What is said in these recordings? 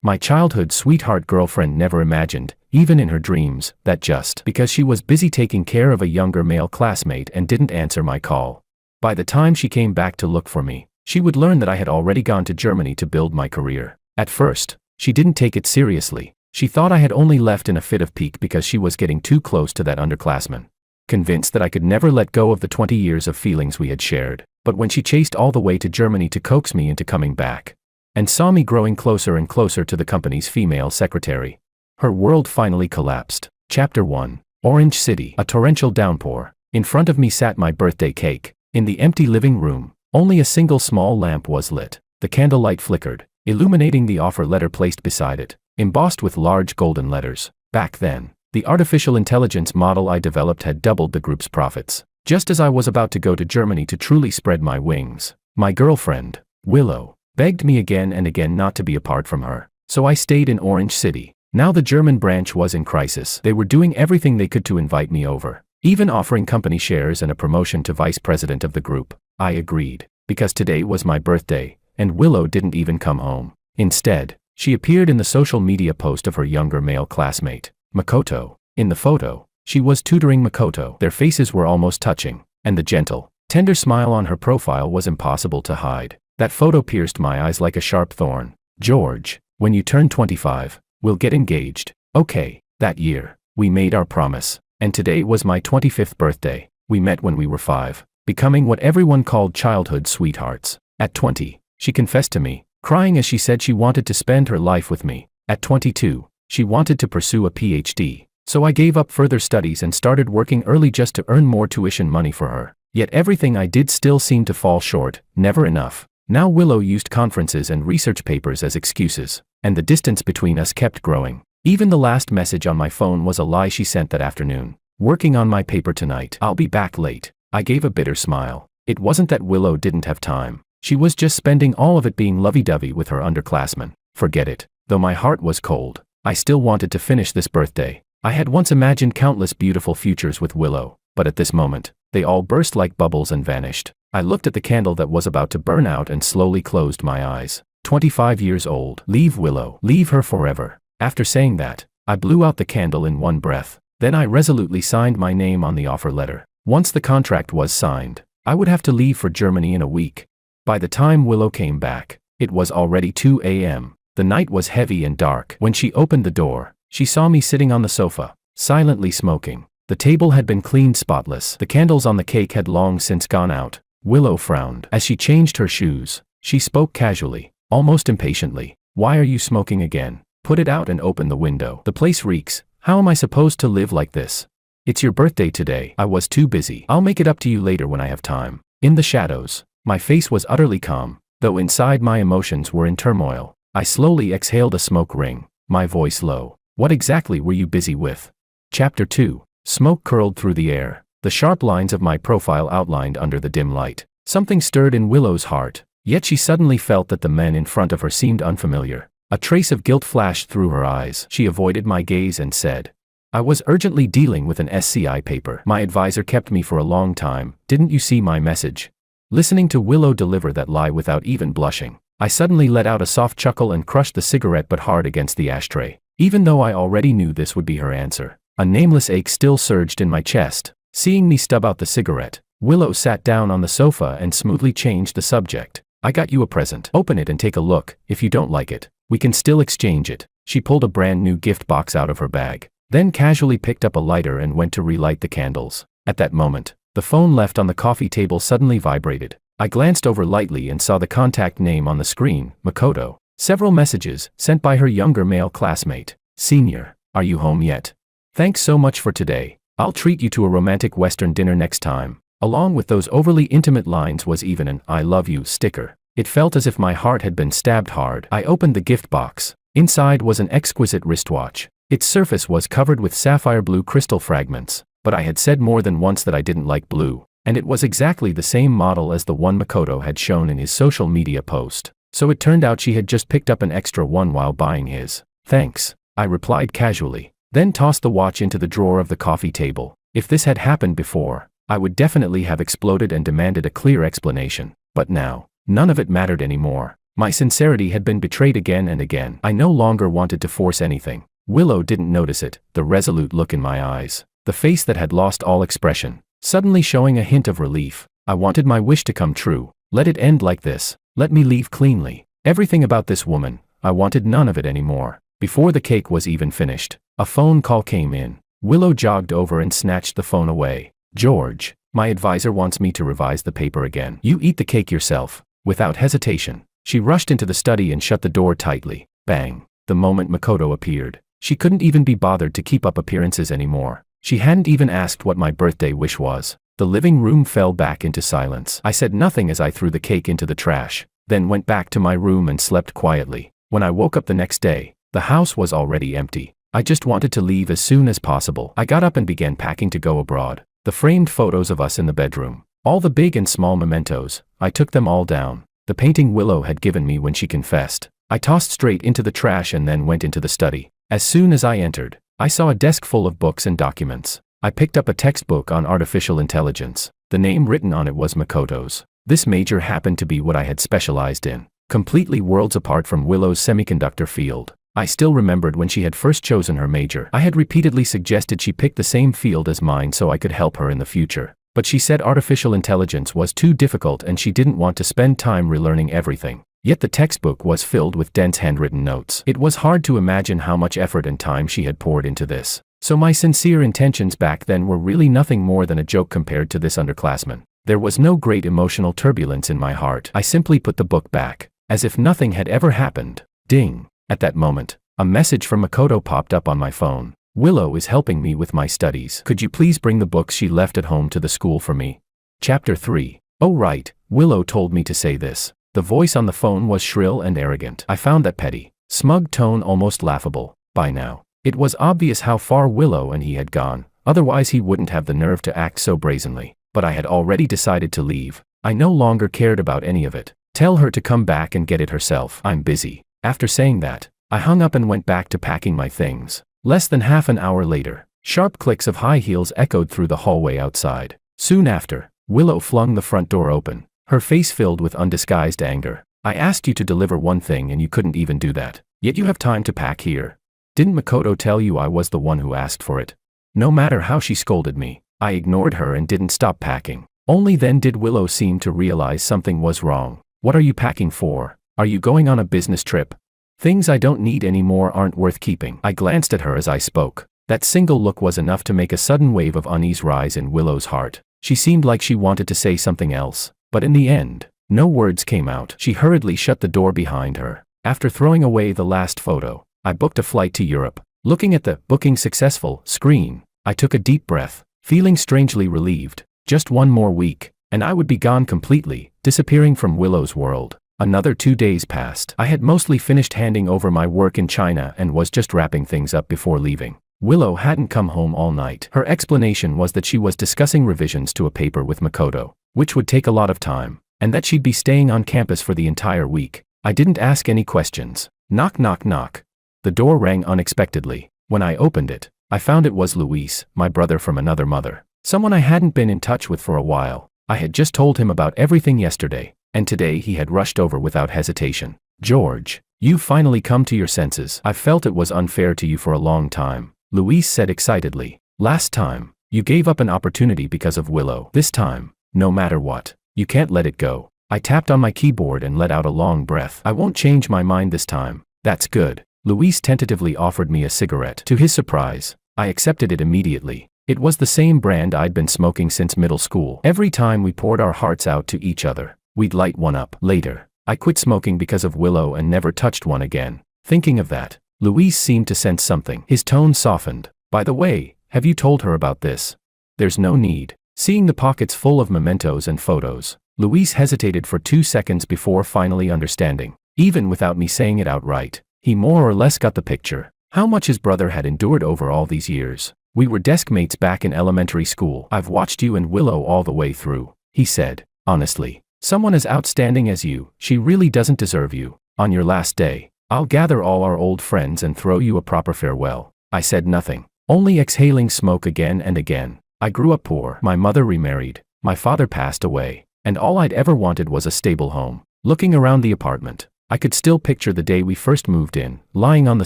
My childhood sweetheart girlfriend never imagined, even in her dreams, that just because she was busy taking care of a younger male classmate and didn't answer my call, by the time she came back to look for me, she would learn that I had already gone to Germany to build my career. At first, she didn't take it seriously. She thought I had only left in a fit of pique because she was getting too close to that underclassman. Convinced that I could never let go of the 20 years of feelings we had shared. But when she chased all the way to Germany to coax me into coming back, and saw me growing closer and closer to the company's female secretary, her world finally collapsed. Chapter 1. Orange City. A torrential downpour. In front of me sat my birthday cake. In the empty living room, only a single small lamp was lit. The candlelight flickered, illuminating the offer letter placed beside it, embossed with large golden letters. Back then, the artificial intelligence model I developed had doubled the group's profits. Just as I was about to go to Germany to truly spread my wings, my girlfriend, Willow, begged me again and again not to be apart from her. So I stayed in Orange City. Now the German branch was in crisis. They were doing everything they could to invite me over, even offering company shares and a promotion to vice president of the group. I agreed, because today was my birthday, and Willow didn't even come home. Instead, she appeared in the social media post of her younger male classmate, Makoto. In the photo, she was tutoring Makoto. Their faces were almost touching, and the gentle, tender smile on her profile was impossible to hide. That photo pierced my eyes like a sharp thorn. George, when you turn 25, we'll get engaged. Okay. That year, we made our promise, and today was my 25th birthday. We met when we were 5, becoming what everyone called childhood sweethearts. At 20, she confessed to me, crying as she said she wanted to spend her life with me. At 22, she wanted to pursue a PhD. So I gave up further studies and started working early just to earn more tuition money for her. Yet everything I did still seemed to fall short, never enough. Now Willow used conferences and research papers as excuses, and the distance between us kept growing. Even the last message on my phone was a lie she sent that afternoon. Working on my paper tonight. I'll be back late. I gave a bitter smile. It wasn't that Willow didn't have time. She was just spending all of it being lovey-dovey with her underclassmen. Forget it. Though my heart was cold, I still wanted to finish this birthday. I had once imagined countless beautiful futures with Willow, but at this moment, they all burst like bubbles and vanished. I looked at the candle that was about to burn out and slowly closed my eyes. 25 years old. Leave Willow. Leave her forever. After saying that, I blew out the candle in one breath. Then I resolutely signed my name on the offer letter. Once the contract was signed, I would have to leave for Germany in a week. By the time Willow came back, it was already 2 a.m. The night was heavy and dark. When she opened the door, she saw me sitting on the sofa, silently smoking. The table had been cleaned spotless. The candles on the cake had long since gone out. Willow frowned. As she changed her shoes, she spoke casually, almost impatiently. Why are you smoking again? Put it out and open the window. The place reeks. How am I supposed to live like this? It's your birthday today. I was too busy. I'll make it up to you later when I have time. In the shadows, my face was utterly calm, though inside my emotions were in turmoil. I slowly exhaled a smoke ring, my voice low. What exactly were you busy with? Chapter 2. Smoke curled through the air, the sharp lines of my profile outlined under the dim light. Something stirred in Willow's heart, yet she suddenly felt that the men in front of her seemed unfamiliar. A trace of guilt flashed through her eyes. She avoided my gaze and said, I was urgently dealing with an SCI paper. My advisor kept me for a long time. Didn't you see my message? Listening to Willow deliver that lie without even blushing, I suddenly let out a soft chuckle and crushed the cigarette but hard against the ashtray. Even though I already knew this would be her answer, a nameless ache still surged in my chest. Seeing me stub out the cigarette, Willow sat down on the sofa and smoothly changed the subject. I got you a present. Open it and take a look. If you don't like it, we can still exchange it. She pulled a brand new gift box out of her bag, then casually picked up a lighter and went to relight the candles. At that moment, the phone left on the coffee table suddenly vibrated. I glanced over lightly and saw the contact name on the screen, Makoto. Several messages, sent by her younger male classmate. Senior, are you home yet? Thanks so much for today. I'll treat you to a romantic Western dinner next time. Along with those overly intimate lines was even an I love you sticker. It felt as if my heart had been stabbed hard. I opened the gift box. Inside was an exquisite wristwatch. Its surface was covered with sapphire blue crystal fragments, but I had said more than once that I didn't like blue, and it was exactly the same model as the one Makoto had shown in his social media post. So it turned out she had just picked up an extra one while buying his. Thanks, I replied casually, then tossed the watch into the drawer of the coffee table. If this had happened before, I would definitely have exploded and demanded a clear explanation. But now, none of it mattered anymore. My sincerity had been betrayed again and again. I no longer wanted to force anything. Willow didn't notice it, the resolute look in my eyes, the face that had lost all expression, suddenly showing a hint of relief. I wanted my wish to come true. Let it end like this. Let me leave cleanly. Everything about this woman, I wanted none of it anymore. Before the cake was even finished, a phone call came in. Willow jogged over and snatched the phone away. George, my advisor wants me to revise the paper again. You eat the cake yourself. Without hesitation, she rushed into the study and shut the door tightly. Bang. The moment Makoto appeared, she couldn't even be bothered to keep up appearances anymore. She hadn't even asked what my birthday wish was. The living room fell back into silence. I said nothing as I threw the cake into the trash, then went back to my room and slept quietly. When I woke up the next day, the house was already empty. I just wanted to leave as soon as possible. I got up and began packing to go abroad. The framed photos of us in the bedroom, all the big and small mementos, I took them all down. The painting Willow had given me when she confessed, I tossed straight into the trash and then went into the study. As soon as I entered, I saw a desk full of books and documents. I picked up a textbook on artificial intelligence. The name written on it was Makoto's. This major happened to be what I had specialized in, completely worlds apart from Willow's semiconductor field. I still remembered when she had first chosen her major. I had repeatedly suggested she pick the same field as mine so I could help her in the future. But she said artificial intelligence was too difficult and she didn't want to spend time relearning everything. Yet the textbook was filled with dense handwritten notes. It was hard to imagine how much effort and time she had poured into this. So my sincere intentions back then were really nothing more than a joke compared to this underclassman. There was no great emotional turbulence in my heart. I simply put the book back, as if nothing had ever happened. Ding. At that moment, a message from Makoto popped up on my phone. Willow is helping me with my studies. Could you please bring the books she left at home to the school for me? Chapter 3. Oh right, Willow told me to say this. The voice on the phone was shrill and arrogant. I found that petty, smug tone almost laughable. By now, it was obvious how far Willow and he had gone, otherwise he wouldn't have the nerve to act so brazenly. But I had already decided to leave. I no longer cared about any of it. Tell her to come back and get it herself. I'm busy. After saying that, I hung up and went back to packing my things. Less than half an hour later, sharp clicks of high heels echoed through the hallway outside. Soon after, Willow flung the front door open, her face filled with undisguised anger. I asked you to deliver one thing and you couldn't even do that. Yet you have time to pack here. Didn't Makoto tell you I was the one who asked for it? No matter how she scolded me, I ignored her and didn't stop packing. Only then did Willow seem to realize something was wrong. What are you packing for? Are you going on a business trip? Things I don't need anymore aren't worth keeping. I glanced at her as I spoke. That single look was enough to make a sudden wave of unease rise in Willow's heart. She seemed like she wanted to say something else, but in the end, no words came out. She hurriedly shut the door behind her. After throwing away the last photo, I booked a flight to Europe. Looking at the "booking successful" screen, I took a deep breath, feeling strangely relieved. Just one more week, and I would be gone completely, disappearing from Willow's world. Another 2 days passed. I had mostly finished handing over my work in China and was just wrapping things up before leaving. Willow hadn't come home all night. Her explanation was that she was discussing revisions to a paper with Makoto, which would take a lot of time, and that she'd be staying on campus for the entire week. I didn't ask any questions. Knock knock knock. The door rang unexpectedly. When I opened it, I found it was Luis, my brother from another mother. Someone I hadn't been in touch with for a while. I had just told him about everything yesterday, and today he had rushed over without hesitation. George, you've finally come to your senses. I felt it was unfair to you for a long time, Luis said excitedly. Last time, you gave up an opportunity because of Willow. This time, no matter what, you can't let it go. I tapped on my keyboard and let out a long breath. I won't change my mind this time. That's good. Luis tentatively offered me a cigarette. To his surprise, I accepted it immediately. It was the same brand I'd been smoking since middle school. Every time we poured our hearts out to each other, we'd light one up. Later, I quit smoking because of Willow and never touched one again. Thinking of that, Luis seemed to sense something. His tone softened. By the way, have you told her about this? There's no need. Seeing the pockets full of mementos and photos, Luis hesitated for 2 seconds before finally understanding. Even without me saying it outright, he more or less got the picture. How much his brother had endured over all these years. We were desk mates back in elementary school. I've watched you and Willow all the way through, he said. Honestly, someone as outstanding as you, she really doesn't deserve you. On your last day, I'll gather all our old friends and throw you a proper farewell. I said nothing, only exhaling smoke again and again. I grew up poor. My mother remarried. My father passed away. And all I'd ever wanted was a stable home. Looking around the apartment, I could still picture the day we first moved in, lying on the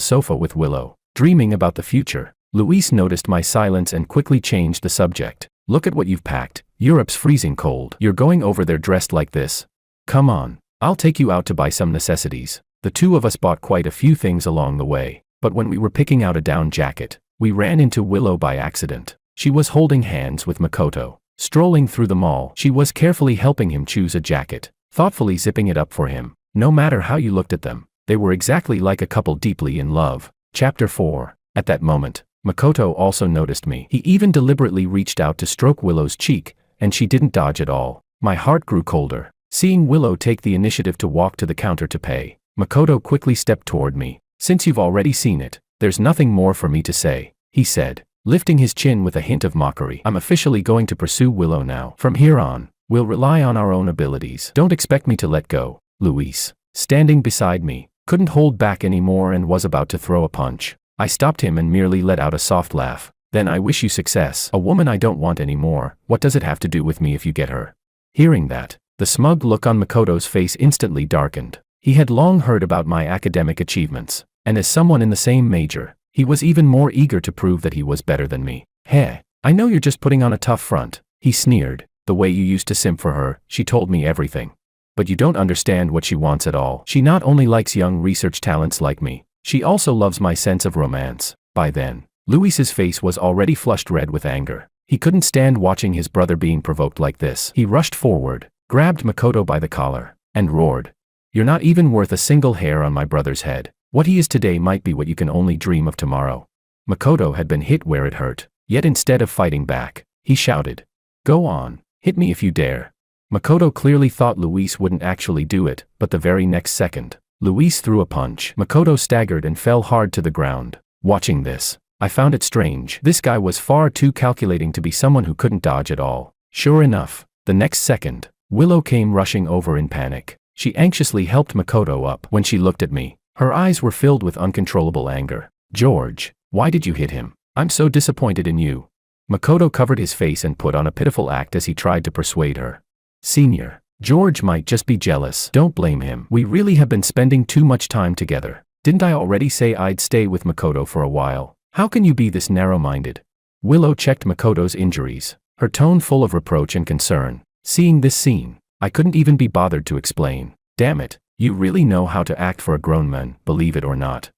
sofa with Willow, dreaming about the future. Luis noticed my silence and quickly changed the subject. Look at what you've packed. Europe's freezing cold. You're going over there dressed like this. Come on. I'll take you out to buy some necessities. The two of us bought quite a few things along the way, but when we were picking out a down jacket, we ran into Willow by accident. She was holding hands with Makoto. Strolling through the mall, she was carefully helping him choose a jacket, thoughtfully zipping it up for him. No matter how you looked at them, they were exactly like a couple deeply in love. Chapter 4. At that moment, Makoto also noticed me. He even deliberately reached out to stroke Willow's cheek, and she didn't dodge at all. My heart grew colder. Seeing Willow take the initiative to walk to the counter to pay, Makoto quickly stepped toward me. Since you've already seen it, there's nothing more for me to say, he said, lifting his chin with a hint of mockery. I'm officially going to pursue Willow now. From here on, we'll rely on our own abilities. Don't expect me to let go. Luis, standing beside me, couldn't hold back anymore and was about to throw a punch. I stopped him and merely let out a soft laugh. Then I wish you success. A woman I don't want anymore. What does it have to do with me if you get her? Hearing that, the smug look on Makoto's face instantly darkened. He had long heard about my academic achievements, and as someone in the same major, he was even more eager to prove that he was better than me. Hey, I know you're just putting on a tough front, he sneered. The way you used to simp for her, she told me everything. But you don't understand what she wants at all. She not only likes young research talents like me, she also loves my sense of romance. By then, Luis's face was already flushed red with anger. He couldn't stand watching his brother being provoked like this. He rushed forward, grabbed Makoto by the collar, and roared. You're not even worth a single hair on my brother's head. What he is today might be what you can only dream of tomorrow. Makoto had been hit where it hurt, yet instead of fighting back, he shouted. Go on, hit me if you dare. Makoto clearly thought Luis wouldn't actually do it, but the very next second, Luis threw a punch. Makoto staggered and fell hard to the ground. Watching this, I found it strange. This guy was far too calculating to be someone who couldn't dodge at all. Sure enough, the next second, Willow came rushing over in panic. She anxiously helped Makoto up. When she looked at me, her eyes were filled with uncontrollable anger. George, why did you hit him? I'm so disappointed in you. Makoto covered his face and put on a pitiful act as he tried to persuade her. Senior, George might just be jealous. Don't blame him. We really have been spending too much time together. Didn't I already say I'd stay with Makoto for a while? How can you be this narrow-minded? Willow checked Makoto's injuries, her tone full of reproach and concern. Seeing this scene, I couldn't even be bothered to explain. Damn it, you really know how to act for a grown man, believe it or not.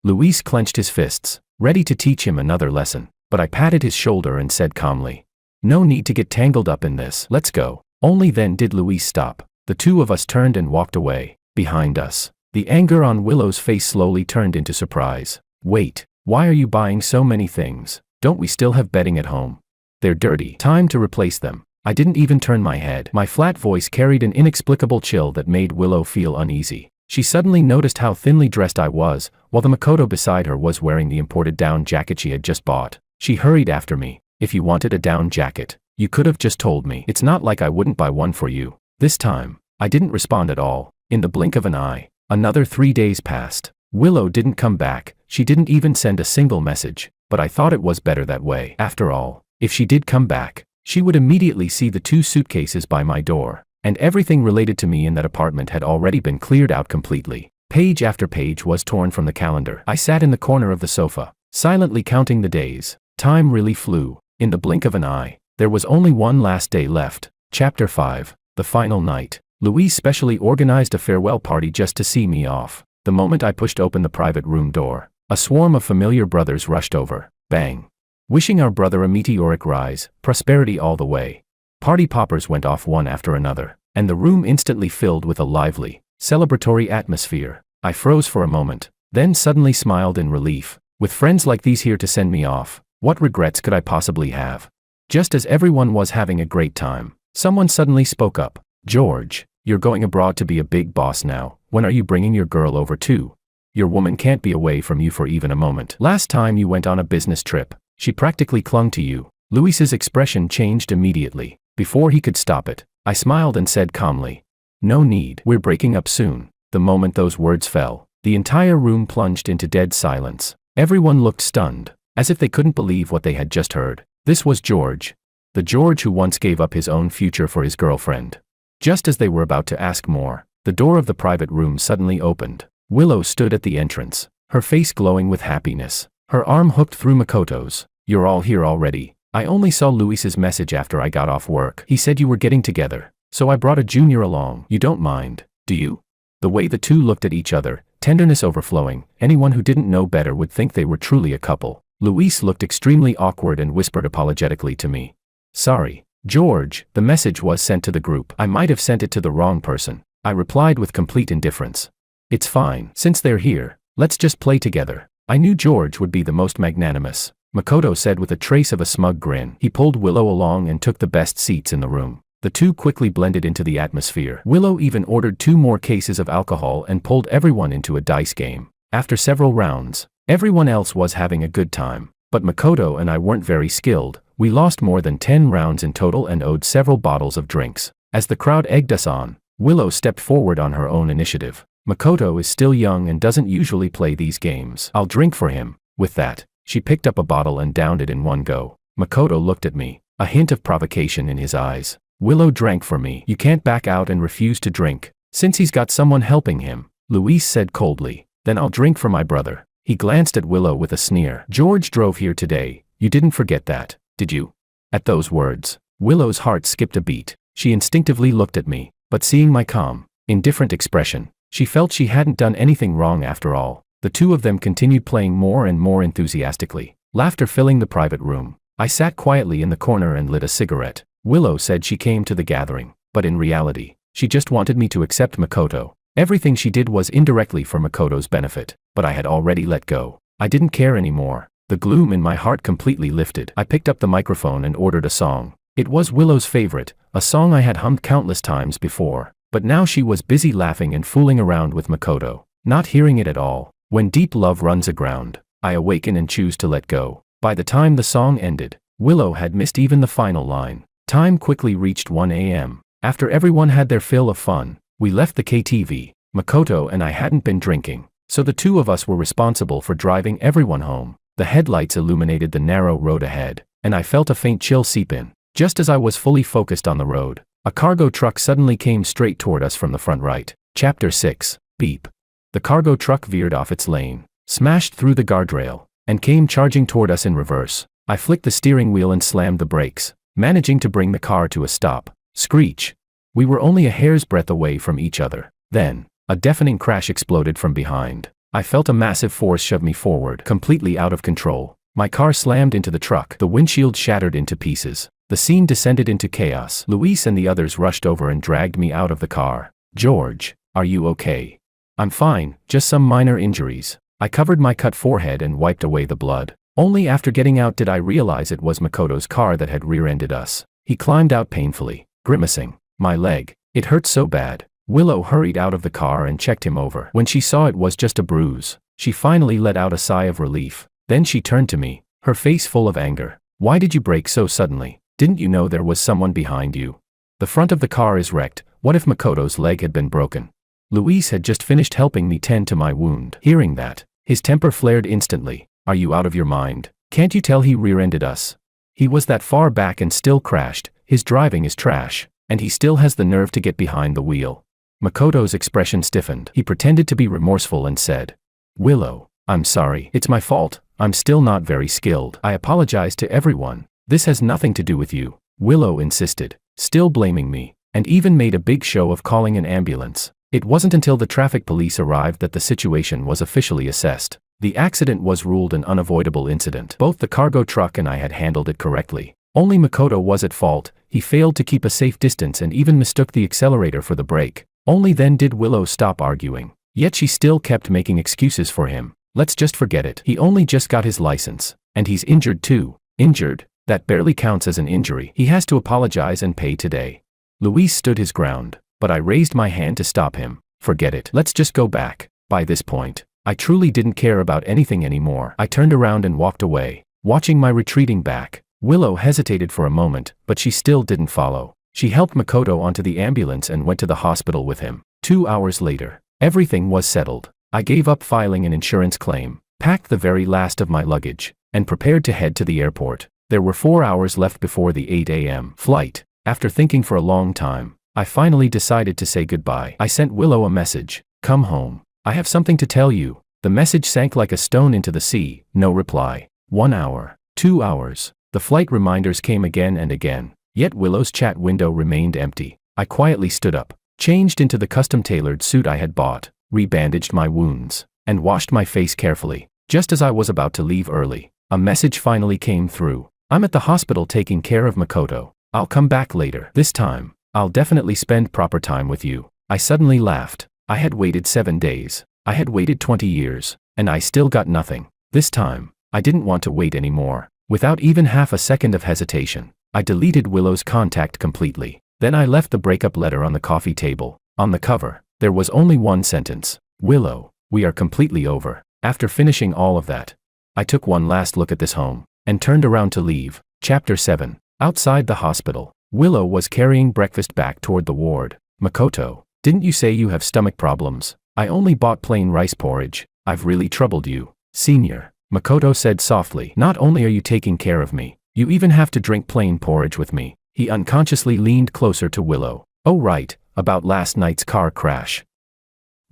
Luis clenched his fists, ready to teach him another lesson, but I patted his shoulder and said calmly. No need to get tangled up in this. Let's go. Only then did Luis stop. The two of us turned and walked away. Behind us, the anger on Willow's face slowly turned into surprise. Wait, why are you buying so many things? Don't we still have bedding at home? They're dirty. Time to replace them. I didn't even turn my head. My flat voice carried an inexplicable chill that made Willow feel uneasy. She suddenly noticed how thinly dressed I was, while the Makoto beside her was wearing the imported down jacket she had just bought. She hurried after me. If you wanted a down jacket, you could have just told me. It's not like I wouldn't buy one for you. This time, I didn't respond at all. In the blink of an eye, another 3 days passed. Willow didn't come back. She didn't even send a single message, but I thought it was better that way. After all, if she did come back, she would immediately see the 2 suitcases by my door, and everything related to me in that apartment had already been cleared out completely. Page after page was torn from the calendar. I sat in the corner of the sofa, silently counting the days. Time really flew. In the blink of an eye, there was only one last day left. Chapter 5. The final night. Luis specially organized a farewell party just to see me off. The moment I pushed open the private room door, a swarm of familiar brothers rushed over. Bang. Wishing our brother a meteoric rise, prosperity all the way. Party poppers went off one after another, and the room instantly filled with a lively, celebratory atmosphere. I froze for a moment, then suddenly smiled in relief. With friends like these here to send me off, what regrets could I possibly have? Just as everyone was having a great time, someone suddenly spoke up. George, you're going abroad to be a big boss now. When are you bringing your girl over too? Your woman can't be away from you for even a moment. Last time you went on a business trip, she practically clung to you. Luis's expression changed immediately. Before he could stop it, I smiled and said calmly, no need. We're breaking up soon. The moment those words fell, the entire room plunged into dead silence. Everyone looked stunned, as if they couldn't believe what they had just heard. This was George. The George who once gave up his own future for his girlfriend. Just as they were about to ask more, The door of the private room suddenly opened. Willow stood at the entrance, her face glowing with happiness, her arm hooked through Makoto's. "You're all here already. I only saw Luis's message after I got off work. He said you were getting together, so I brought a junior along. You don't mind, do you?" The way the two looked at each other, tenderness overflowing, anyone who didn't know better would think they were truly a couple. Luis looked extremely awkward and whispered apologetically to me. "Sorry, George, the message was sent to the group. I might have sent it to the wrong person," I replied with complete indifference. "It's fine. Since they're here, let's just play together." I knew George would be the most magnanimous, Makoto said with a trace of a smug grin. He pulled Willow along and took the best seats in the room. The two quickly blended into the atmosphere. Willow even ordered 2 more cases of alcohol and pulled everyone into a dice game. After several rounds, everyone else was having a good time, but Makoto and I weren't very skilled. We lost more than 10 rounds in total and owed several bottles of drinks. As the crowd egged us on, Willow stepped forward on her own initiative. "Makoto is still young and doesn't usually play these games. I'll drink for him." With that, she picked up a bottle and downed it in one go. Makoto looked at me, a hint of provocation in his eyes. Willow drank for me. "You can't back out and refuse to drink, since he's got someone helping him," Luis said coldly. "Then I'll drink for my brother." He glanced at Willow with a sneer. "George drove here today. You didn't forget that, did you?" At those words, Willow's heart skipped a beat. She instinctively looked at me, but seeing my calm, indifferent expression, she felt she hadn't done anything wrong after all. The two of them continued playing more and more enthusiastically, laughter filling the private room. I sat quietly in the corner and lit a cigarette. Willow said she came to the gathering, but in reality, she just wanted me to accept Makoto. Everything she did was indirectly for Makoto's benefit, but I had already let go. I didn't care anymore. The gloom in my heart completely lifted. I picked up the microphone and ordered a song. It was Willow's favorite, a song I had hummed countless times before, but now she was busy laughing and fooling around with Makoto, not hearing it at all. When deep love runs aground, I awaken and choose to let go. By the time the song ended, Willow had missed even the final line. Time quickly reached 1 a.m. After everyone had their fill of fun, we left the KTV. Makoto and I hadn't been drinking, so the two of us were responsible for driving everyone home. The headlights illuminated the narrow road ahead, and I felt a faint chill seep in. Just as I was fully focused on the road, a cargo truck suddenly came straight toward us from the front right. Chapter 6. Beep. The cargo truck veered off its lane, smashed through the guardrail, and came charging toward us in reverse. I flicked the steering wheel and slammed the brakes, managing to bring the car to a stop. Screech. We were only a hair's breadth away from each other. Then, a deafening crash exploded from behind. I felt a massive force shove me forward, completely out of control. My car slammed into the truck. The windshield shattered into pieces. The scene descended into chaos. Luis and the others rushed over and dragged me out of the car. "George, are you okay?" "I'm fine, just some minor injuries." I covered my cut forehead and wiped away the blood. Only after getting out did I realize it was Makoto's car that had rear-ended us. He climbed out painfully, grimacing. "My leg. It hurts so bad." Willow hurried out of the car and checked him over. When she saw it was just a bruise, she finally let out a sigh of relief. Then she turned to me, her face full of anger. "Why did you brake so suddenly? Didn't you know there was someone behind you? The front of the car is wrecked. What if Makoto's leg had been broken?" Luis had just finished helping me tend to my wound. Hearing that, his temper flared instantly. "Are you out of your mind? Can't you tell he rear-ended us? He was that far back and still crashed. His driving is trash, and he still has the nerve to get behind the wheel." Makoto's expression stiffened. He pretended to be remorseful and said, "Willow, I'm sorry. It's my fault. I'm still not very skilled. I apologize to everyone. This has nothing to do with you." Willow insisted, still blaming me, and even made a big show of calling an ambulance. It wasn't until the traffic police arrived that the situation was officially assessed. The accident was ruled an unavoidable incident. Both the cargo truck and I had handled it correctly. Only Makoto was at fault. He failed to keep a safe distance and even mistook the accelerator for the brake. Only then did Willow stop arguing. Yet she still kept making excuses for him. "Let's just forget it. He only just got his license. And he's injured too." "Injured? That barely counts as an injury. He has to apologize and pay today." Luis stood his ground, but I raised my hand to stop him. "Forget it. Let's just go back." By this point, I truly didn't care about anything anymore. I turned around and walked away, watching my retreating back. Willow hesitated for a moment, but she still didn't follow. She helped Makoto onto the ambulance and went to the hospital with him. 2 hours later, everything was settled. I gave up filing an insurance claim, packed the very last of my luggage, and prepared to head to the airport. There were 4 hours left before the 8 a.m. flight. After thinking for a long time, I finally decided to say goodbye. I sent Willow a message. Come home. I have something to tell you. The message sank like a stone into the sea. No reply. 1 hour. 2 hours. The flight reminders came again and again. Yet Willow's chat window remained empty. I quietly stood up, changed into the custom-tailored suit I had bought, rebandaged my wounds, and washed my face carefully. Just as I was about to leave early, a message finally came through. I'm at the hospital taking care of Makoto. I'll come back later. This time, I'll definitely spend proper time with you. I suddenly laughed. I had waited 7 days. I had waited 20 years, and I still got nothing. This time, I didn't want to wait anymore. Without even half a second of hesitation, I deleted Willow's contact completely. Then I left the breakup letter on the coffee table. On the cover, there was only one sentence. Willow, we are completely over. After finishing all of that, I took one last look at this home, and turned around to leave. Chapter 7. Outside the hospital, Willow was carrying breakfast back toward the ward. Makoto, didn't you say you have stomach problems? I only bought plain rice porridge. I've really troubled you. Senior, Makoto said softly. Not only are you taking care of me, you even have to drink plain porridge with me. He unconsciously leaned closer to Willow. Oh right, about last night's car crash.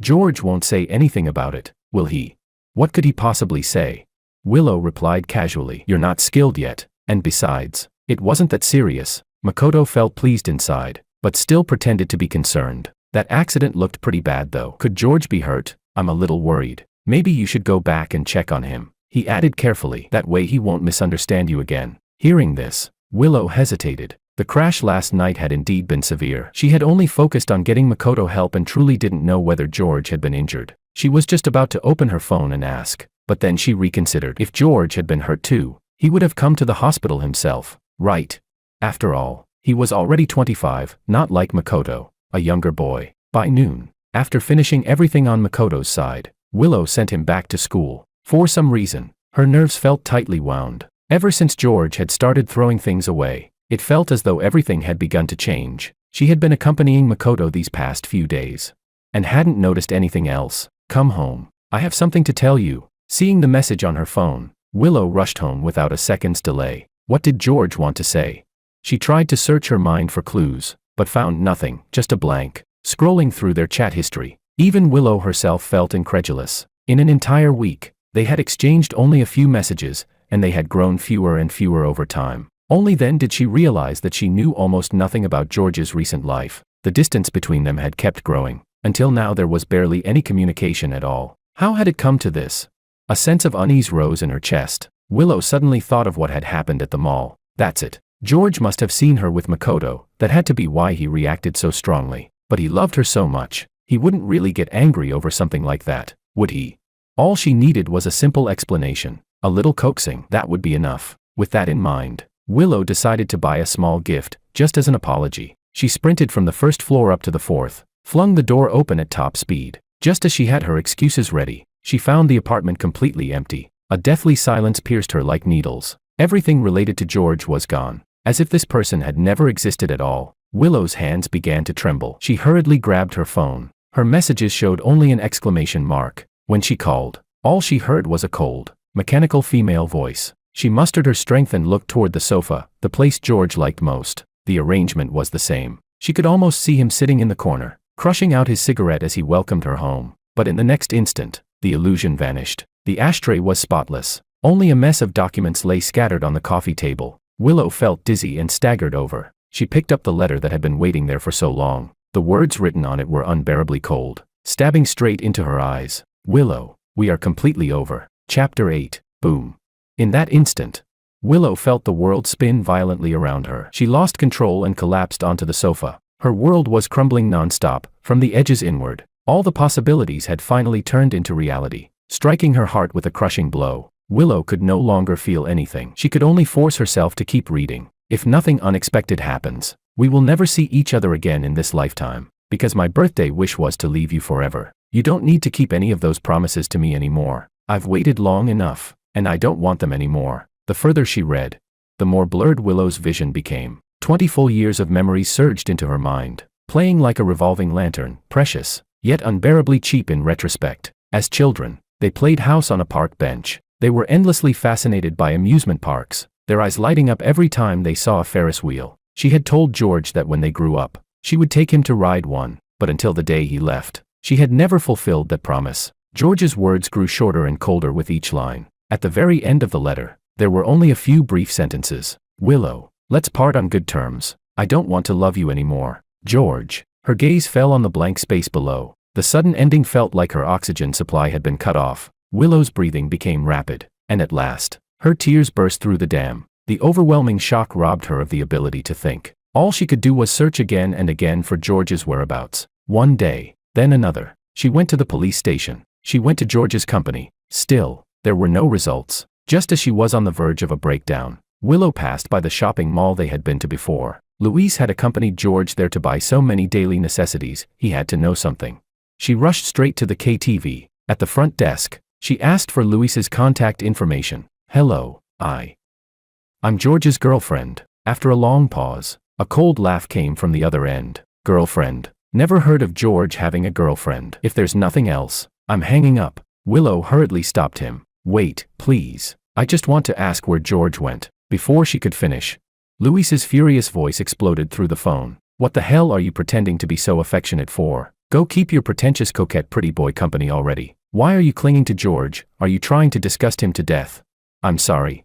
George won't say anything about it, will he? What could he possibly say? Willow replied casually. You're not skilled yet, and besides, it wasn't that serious. Makoto felt pleased inside, but still pretended to be concerned. That accident looked pretty bad though. Could George be hurt? I'm a little worried. Maybe you should go back and check on him. He added carefully. That way he won't misunderstand you again. Hearing this, Willow hesitated. The crash last night had indeed been severe. She had only focused on getting Makoto help and truly didn't know whether George had been injured. She was just about to open her phone and ask, but then she reconsidered. If George had been hurt too, he would have come to the hospital himself, right? After all, he was already 25, not like Makoto, a younger boy. By noon, after finishing everything on Makoto's side, Willow sent him back to school. For some reason, her nerves felt tightly wound. Ever since George had started throwing things away, it felt as though everything had begun to change. She had been accompanying Makoto these past few days, and hadn't noticed anything else. Come home. I have something to tell you. Seeing the message on her phone, Willow rushed home without a second's delay. What did George want to say? She tried to search her mind for clues, but found nothing, just a blank. Scrolling through their chat history, even Willow herself felt incredulous. In an entire week, they had exchanged only a few messages, and they had grown fewer and fewer over time. Only then did she realize that she knew almost nothing about George's recent life. The distance between them had kept growing. Until now there was barely any communication at all. How had it come to this? A sense of unease rose in her chest. Willow suddenly thought of what had happened at the mall. That's it. George must have seen her with Makoto. That had to be why he reacted so strongly. But he loved her so much. He wouldn't really get angry over something like that, would he? All she needed was a simple explanation. A little coaxing. That would be enough. With that in mind, Willow decided to buy a small gift, just as an apology. She sprinted from the first floor up to the fourth, flung the door open at top speed. Just as she had her excuses ready, she found the apartment completely empty. A deathly silence pierced her like needles. Everything related to George was gone, as if this person had never existed at all. Willow's hands began to tremble. She hurriedly grabbed her phone. Her messages showed only an exclamation mark. When she called, all she heard was a cold, mechanical female voice. She mustered her strength and looked toward the sofa, the place George liked most. The arrangement was the same. She could almost see him sitting in the corner, crushing out his cigarette as he welcomed her home. But in the next instant, the illusion vanished. The ashtray was spotless. Only a mess of documents lay scattered on the coffee table. Willow felt dizzy and staggered over. She picked up the letter that had been waiting there for so long. The words written on it were unbearably cold, stabbing straight into her eyes. Willow, we are completely over. Chapter 8. Boom. In that instant, Willow felt the world spin violently around her. She lost control and collapsed onto the sofa. Her world was crumbling non-stop, from the edges inward. All the possibilities had finally turned into reality, striking her heart with a crushing blow. Willow could no longer feel anything. She could only force herself to keep reading. If nothing unexpected happens, we will never see each other again in this lifetime, because my birthday wish was to leave you forever. You don't need to keep any of those promises to me anymore. I've waited long enough, and I don't want them anymore. The further she read, the more blurred Willow's vision became. 20 full years of memories surged into her mind, playing like a revolving lantern, precious, yet unbearably cheap in retrospect. As children, they played house on a park bench. They were endlessly fascinated by amusement parks, their eyes lighting up every time they saw a Ferris wheel. She had told George that when they grew up, She would take him to ride one, but until the day he left, she had never fulfilled that promise. George's words grew shorter and colder with each line. At the very end of the letter, there were only a few brief sentences. Willow, let's part on good terms. I don't want to love you anymore. George. Her gaze fell on the blank space below. The sudden ending felt like her oxygen supply had been cut off. Willow's breathing became rapid, and at last, her tears burst through the dam. The overwhelming shock robbed her of the ability to think. All she could do was search again and again for George's whereabouts. One day, then another. She went to the police station. She went to George's company. Still, there were no results. Just as she was on the verge of a breakdown, Willow passed by the shopping mall they had been to before. Louise had accompanied George there to buy so many daily necessities, he had to know something. She rushed straight to the KTV. At the front desk, she asked for Louise's contact information. Hello, I'm George's girlfriend. After a long pause, a cold laugh came from the other end. Girlfriend. Never heard of George having a girlfriend. If there's nothing else, I'm hanging up. Willow hurriedly stopped him. Wait, please. I just want to ask where George went. Before she could finish, Louise's furious voice exploded through the phone. What the hell are you pretending to be so affectionate for? Go keep your pretentious coquette pretty boy company already. Why are you clinging to George? Are you trying to disgust him to death? I'm sorry.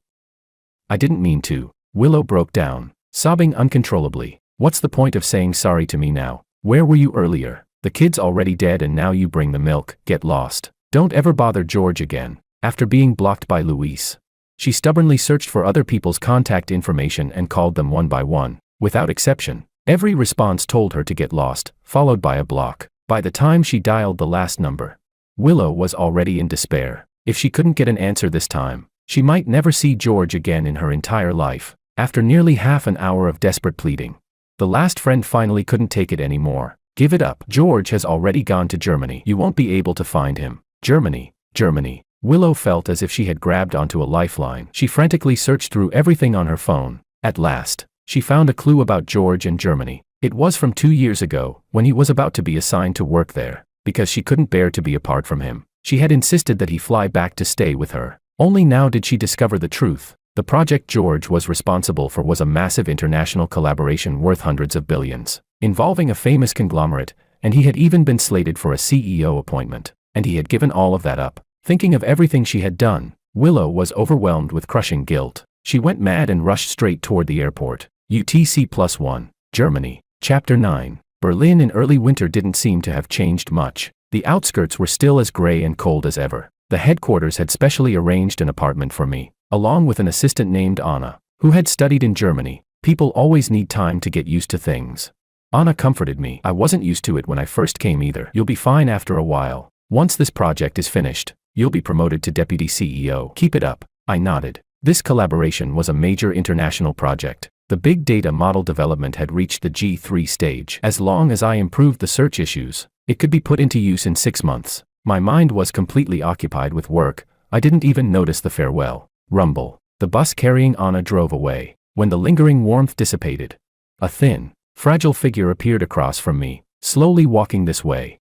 I didn't mean to. Willow broke down, sobbing uncontrollably. What's the point of saying sorry to me now? Where were you earlier? The kid's already dead and now you bring the milk. Get lost. Don't ever bother George again. After being blocked by Louise, she stubbornly searched for other people's contact information and called them one by one. Without exception, every response told her to get lost, followed by a block. By the time she dialed the last number, Willow was already in despair. If she couldn't get an answer this time, she might never see George again in her entire life. After nearly half an hour of desperate pleading, the last friend finally couldn't take it anymore. Give it up. George has already gone to Germany. You won't be able to find him. Germany. Willow felt as if she had grabbed onto a lifeline. She frantically searched through everything on her phone. At last, she found a clue about George and Germany. It was from 2 years ago, when he was about to be assigned to work there. Because she couldn't bear to be apart from him, she had insisted that he fly back to stay with her. Only now did she discover the truth. The project George was responsible for was a massive international collaboration worth hundreds of billions, involving a famous conglomerate, and he had even been slated for a CEO appointment. And he had given all of that up. Thinking of everything she had done, Willow was overwhelmed with crushing guilt. She went mad and rushed straight toward the airport. UTC+1, Germany. Chapter 9. Berlin in early winter didn't seem to have changed much. The outskirts were still as gray and cold as ever. The headquarters had specially arranged an apartment for me, along with an assistant named Anna, who had studied in Germany. People always need time to get used to things. Anna comforted me. I wasn't used to it when I first came either. You'll be fine after a while. Once this project is finished, you'll be promoted to deputy CEO. Keep it up. I nodded. This collaboration was a major international project. The big data model development had reached the G3 stage. As long as I improved the search issues, it could be put into use in 6 months. My mind was completely occupied with work. I didn't even notice the farewell rumble. The bus carrying Anna drove away. When the lingering warmth dissipated, a thin, fragile figure appeared across from me, slowly walking this way.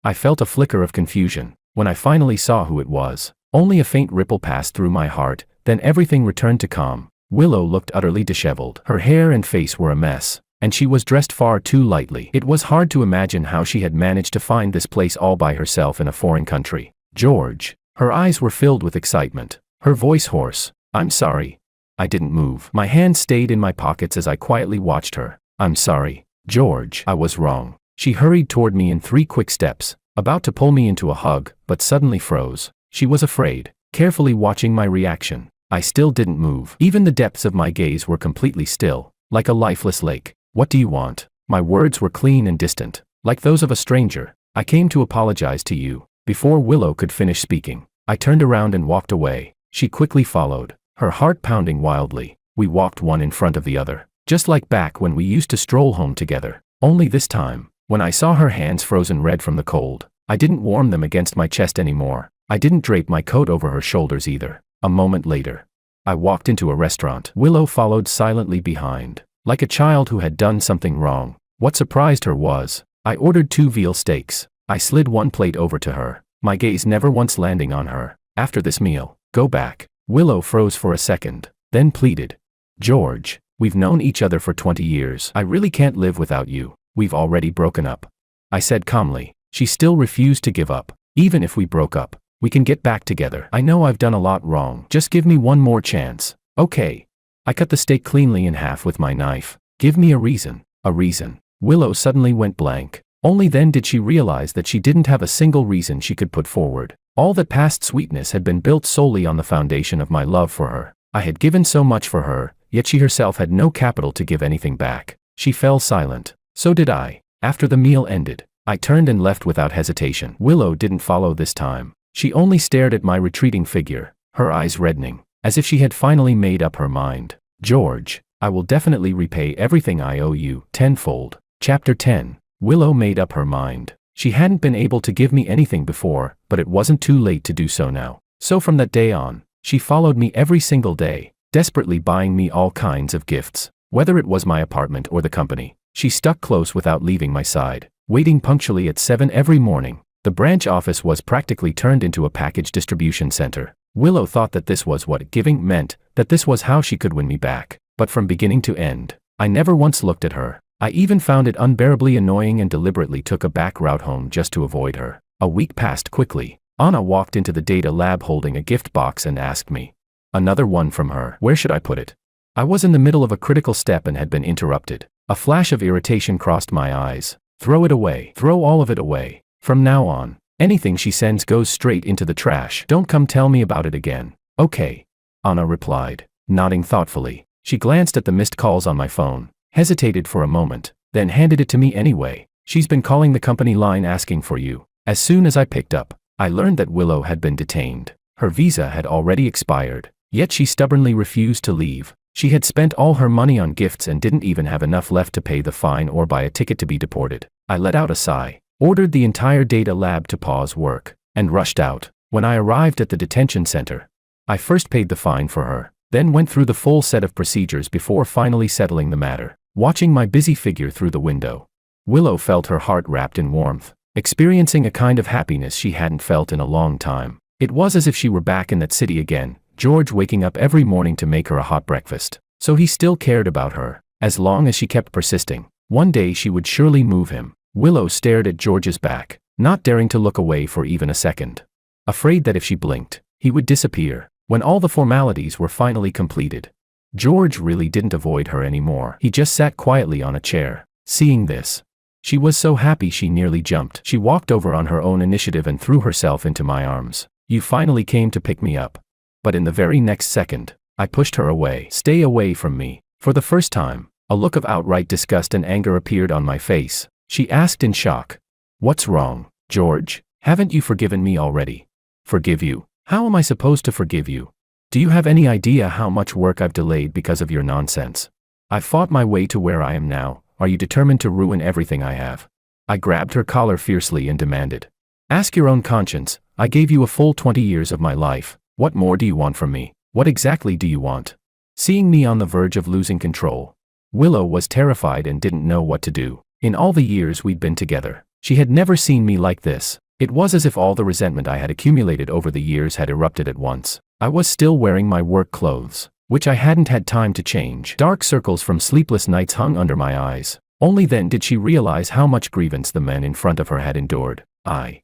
I felt a flicker of confusion when I finally saw who it was. Only a faint ripple passed through my heart, then everything returned to calm. Willow looked utterly disheveled. Her hair and face were a mess, and she was dressed far too lightly. It was hard to imagine how she had managed to find this place all by herself in a foreign country. George. Her eyes were filled with excitement, her voice hoarse. I'm sorry. I didn't move. My hands stayed in my pockets as I quietly watched her. I'm sorry, George. I was wrong. She hurried toward me in 3 quick steps, about to pull me into a hug, but suddenly froze. She was afraid, carefully watching my reaction. I still didn't move. Even the depths of my gaze were completely still, like a lifeless lake. What do you want? My words were clean and distant, like those of a stranger. I came to apologize to you. Before Willow could finish speaking, I turned around and walked away. She quickly followed, her heart pounding wildly. We walked one in front of the other, just like back when we used to stroll home together. Only this time, when I saw her hands frozen red from the cold, I didn't warm them against my chest anymore. I didn't drape my coat over her shoulders either. A moment later, I walked into a restaurant. Willow followed silently behind, like a child who had done something wrong. What surprised her was, I ordered 2 veal steaks. I slid 1 plate over to her, my gaze never once landing on her. After this meal, go back. Willow froze for a second, then pleaded. George, we've known each other for 20 years. I really can't live without you. We've already broken up, I said calmly. She still refused to give up. Even if we broke up, we can get back together. I know I've done a lot wrong. Just give me one more chance. Okay. I cut the steak cleanly in half with my knife. Give me a reason. A reason. Willow suddenly went blank. Only then did she realize that she didn't have a single reason she could put forward. All that past sweetness had been built solely on the foundation of my love for her. I had given so much for her, yet she herself had no capital to give anything back. She fell silent. So did I. After the meal ended, I turned and left without hesitation. Willow didn't follow this time. She only stared at my retreating figure, her eyes reddening, as if she had finally made up her mind. George, I will definitely repay everything I owe you, tenfold. Chapter 10. Willow made up her mind. She hadn't been able to give me anything before, but it wasn't too late to do so now. So from that day on, she followed me every single day, desperately buying me all kinds of gifts. Whether it was my apartment or the company, she stuck close without leaving my side, waiting punctually at 7 every morning. The branch office was practically turned into a package distribution center. Willow thought that this was what giving meant, that this was how she could win me back. But from beginning to end, I never once looked at her. I even found it unbearably annoying and deliberately took a back route home just to avoid her. A week passed quickly. Anna walked into the data lab holding a gift box and asked me. Another one from her. Where should I put it? I was in the middle of a critical step and had been interrupted. A flash of irritation crossed my eyes. Throw it away. Throw all of it away. From now on, anything she sends goes straight into the trash. Don't come tell me about it again. Okay. Anna replied, nodding thoughtfully. She glanced at the missed calls on my phone, hesitated for a moment, then handed it to me anyway. She's been calling the company line asking for you. As soon as I picked up, I learned that Willow had been detained. Her visa had already expired, yet she stubbornly refused to leave. She had spent all her money on gifts and didn't even have enough left to pay the fine or buy a ticket to be deported. I let out a sigh, ordered the entire data lab to pause work, and rushed out. When I arrived at the detention center, I first paid the fine for her, then went through the full set of procedures before finally settling the matter. Watching my busy figure through the window, Willow felt her heart wrapped in warmth, experiencing a kind of happiness she hadn't felt in a long time. It was as if she were back in that city again, George waking up every morning to make her a hot breakfast. So he still cared about her, as long as she kept persisting. One day she would surely move him. Willow stared at George's back, not daring to look away for even a second. Afraid that if she blinked, he would disappear. When all the formalities were finally completed, George really didn't avoid her anymore. He just sat quietly on a chair. Seeing this, she was so happy she nearly jumped. She walked over on her own initiative and threw herself into my arms. You finally came to pick me up. But in the very next second, I pushed her away. Stay away from me. For the first time, a look of outright disgust and anger appeared on my face. She asked in shock. What's wrong, George? Haven't you forgiven me already? Forgive you? How am I supposed to forgive you? Do you have any idea how much work I've delayed because of your nonsense? I've fought my way to where I am now. Are you determined to ruin everything I have? I grabbed her collar fiercely and demanded. Ask your own conscience. I gave you a full 20 years of my life. What more do you want from me? What exactly do you want? Seeing me on the verge of losing control, Willow was terrified and didn't know what to do. In all the years we'd been together, she had never seen me like this. It was as if all the resentment I had accumulated over the years had erupted at once. I was still wearing my work clothes, which I hadn't had time to change. Dark circles from sleepless nights hung under my eyes. Only then did she realize how much grievance the men in front of her had endured. I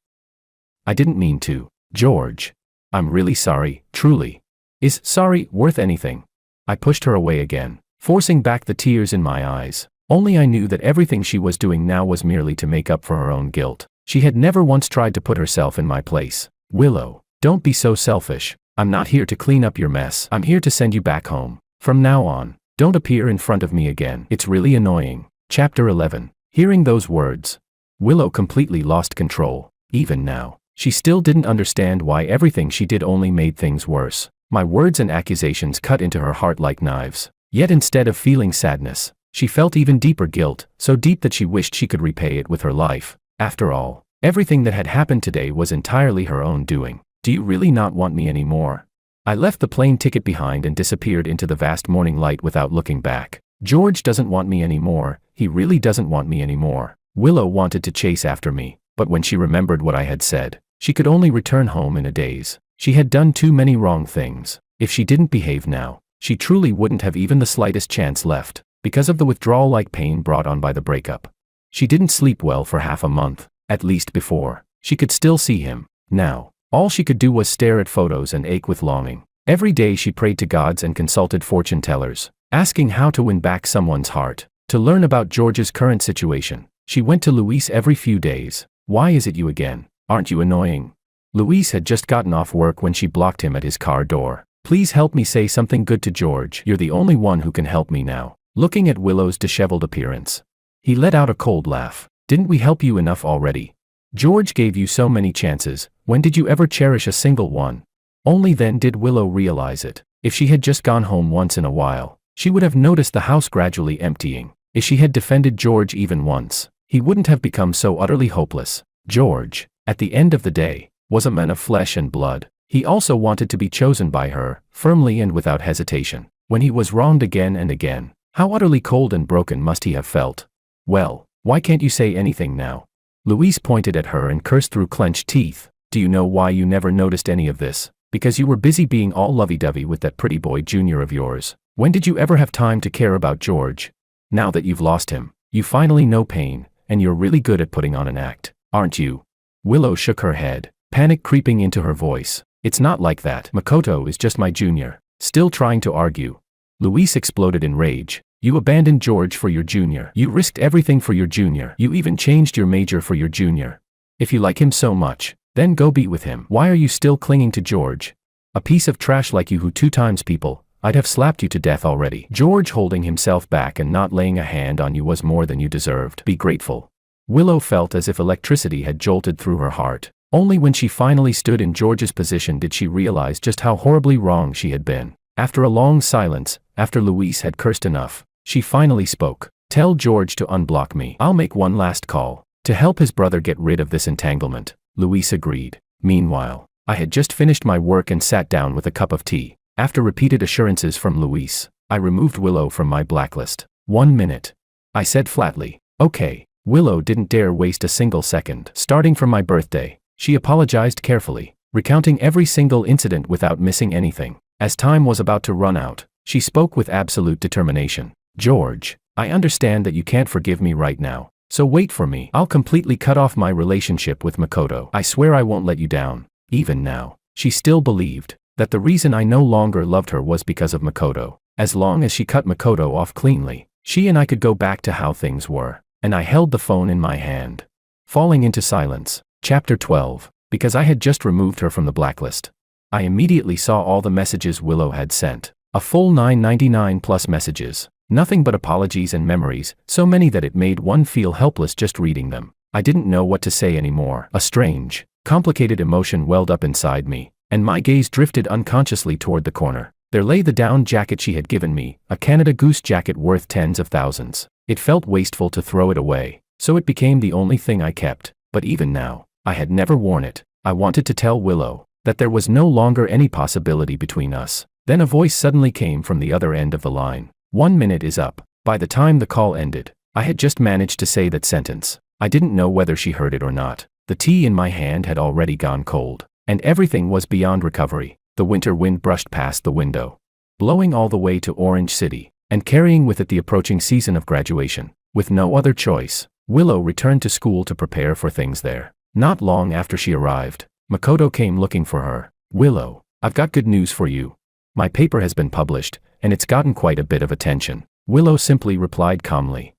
didn't mean to, George. I'm really sorry, truly. Is sorry worth anything? I pushed her away again, forcing back the tears in my eyes. Only I knew that everything she was doing now was merely to make up for her own guilt. She had never once tried to put herself in my place. Willow, don't be so selfish. I'm not here to clean up your mess. I'm here to send you back home. From now on, don't appear in front of me again. It's really annoying. Chapter 11. Hearing those words, Willow completely lost control. Even now, she still didn't understand why everything she did only made things worse. My words and accusations cut into her heart like knives. Yet instead of feeling sadness, she felt even deeper guilt, so deep that she wished she could repay it with her life. After all, everything that had happened today was entirely her own doing. Do you really not want me anymore? I left the plane ticket behind and disappeared into the vast morning light without looking back. George doesn't want me anymore. He really doesn't want me anymore. Willow wanted to chase after me, but when she remembered what I had said, she could only return home in a daze. She had done too many wrong things. If she didn't behave now, she truly wouldn't have even the slightest chance left, because of the withdrawal-like pain brought on by the breakup. She didn't sleep well for half a month, at least before. She could still see him. Now, all she could do was stare at photos and ache with longing. Every day she prayed to gods and consulted fortune tellers, asking how to win back someone's heart. To learn about George's current situation, she went to Luis every few days. "Why is it you again? Aren't you annoying?" Luis had just gotten off work when she blocked him at his car door. "Please help me say something good to George. You're the only one who can help me now." Looking at Willow's disheveled appearance, he let out a cold laugh. "Didn't we help you enough already? George gave you so many chances. When did you ever cherish a single one?" Only then did Willow realize it. If she had just gone home once in a while, she would have noticed the house gradually emptying. If she had defended George even once, he wouldn't have become so utterly hopeless. George, at the end of the day, was a man of flesh and blood. He also wanted to be chosen by her, firmly and without hesitation. When he was wronged again and again, how utterly cold and broken must he have felt? "Well, why can't you say anything now?" Luis pointed at her and cursed through clenched teeth. "Do you know why you never noticed any of this? Because you were busy being all lovey-dovey with that pretty boy Junior of yours. When did you ever have time to care about George? Now that you've lost him, you finally know pain, and you're really good at putting on an act, aren't you?" Willow shook her head, panic creeping into her voice. "It's not like that. Makoto is just my junior." Still trying to argue, Luis exploded in rage. "You abandoned George for your junior. You risked everything for your junior. You even changed your major for your junior. If you like him so much, then go be with him. Why are you still clinging to George? A piece of trash like you who 2 times people, I'd have slapped you to death already." George holding himself back and not laying a hand on you was more than you deserved. Be grateful. Willow felt as if electricity had jolted through her heart. Only when she finally stood in George's position did she realize just how horribly wrong she had been. After a long silence, after Luis had cursed enough, she finally spoke. "Tell George to unblock me. I'll make one last call to help his brother get rid of this entanglement." Luis agreed. Meanwhile, I had just finished my work and sat down with a cup of tea. After repeated assurances from Luis, I removed Willow from my blacklist. "1 minute," I said flatly. "Okay." Willow didn't dare waste a single second. "Starting from my birthday," she apologized carefully, recounting every single incident without missing anything. As time was about to run out, she spoke with absolute determination. "George, I understand that you can't forgive me right now, so wait for me. I'll completely cut off my relationship with Makoto. I swear I won't let you down." Even now, she still believed that the reason I no longer loved her was because of Makoto. As long as she cut Makoto off cleanly, she and I could go back to how things were. And I held the phone in my hand. Falling into silence. Chapter 12. Because I had just removed her from the blacklist, I immediately saw all the messages Willow had sent. A full 999 plus messages. Nothing but apologies and memories, so many that it made one feel helpless just reading them. I didn't know what to say anymore. A strange, complicated emotion welled up inside me, and my gaze drifted unconsciously toward the corner. There lay the down jacket she had given me, a Canada Goose jacket worth tens of thousands. It felt wasteful to throw it away, so it became the only thing I kept. But even now, I had never worn it. I wanted to tell Willow that there was no longer any possibility between us. Then a voice suddenly came from the other end of the line. 1 minute is up. By the time the call ended, I had just managed to say that sentence. I didn't know whether she heard it or not. The tea in my hand had already gone cold, and everything was beyond recovery. The winter wind brushed past the window, blowing all the way to Orange City, and carrying with it the approaching season of graduation. With no other choice, Willow returned to school to prepare for things there. Not long after she arrived, Makoto came looking for her. "Willow, I've got good news for you. My paper has been published, and it's gotten quite a bit of attention." Willow simply replied calmly.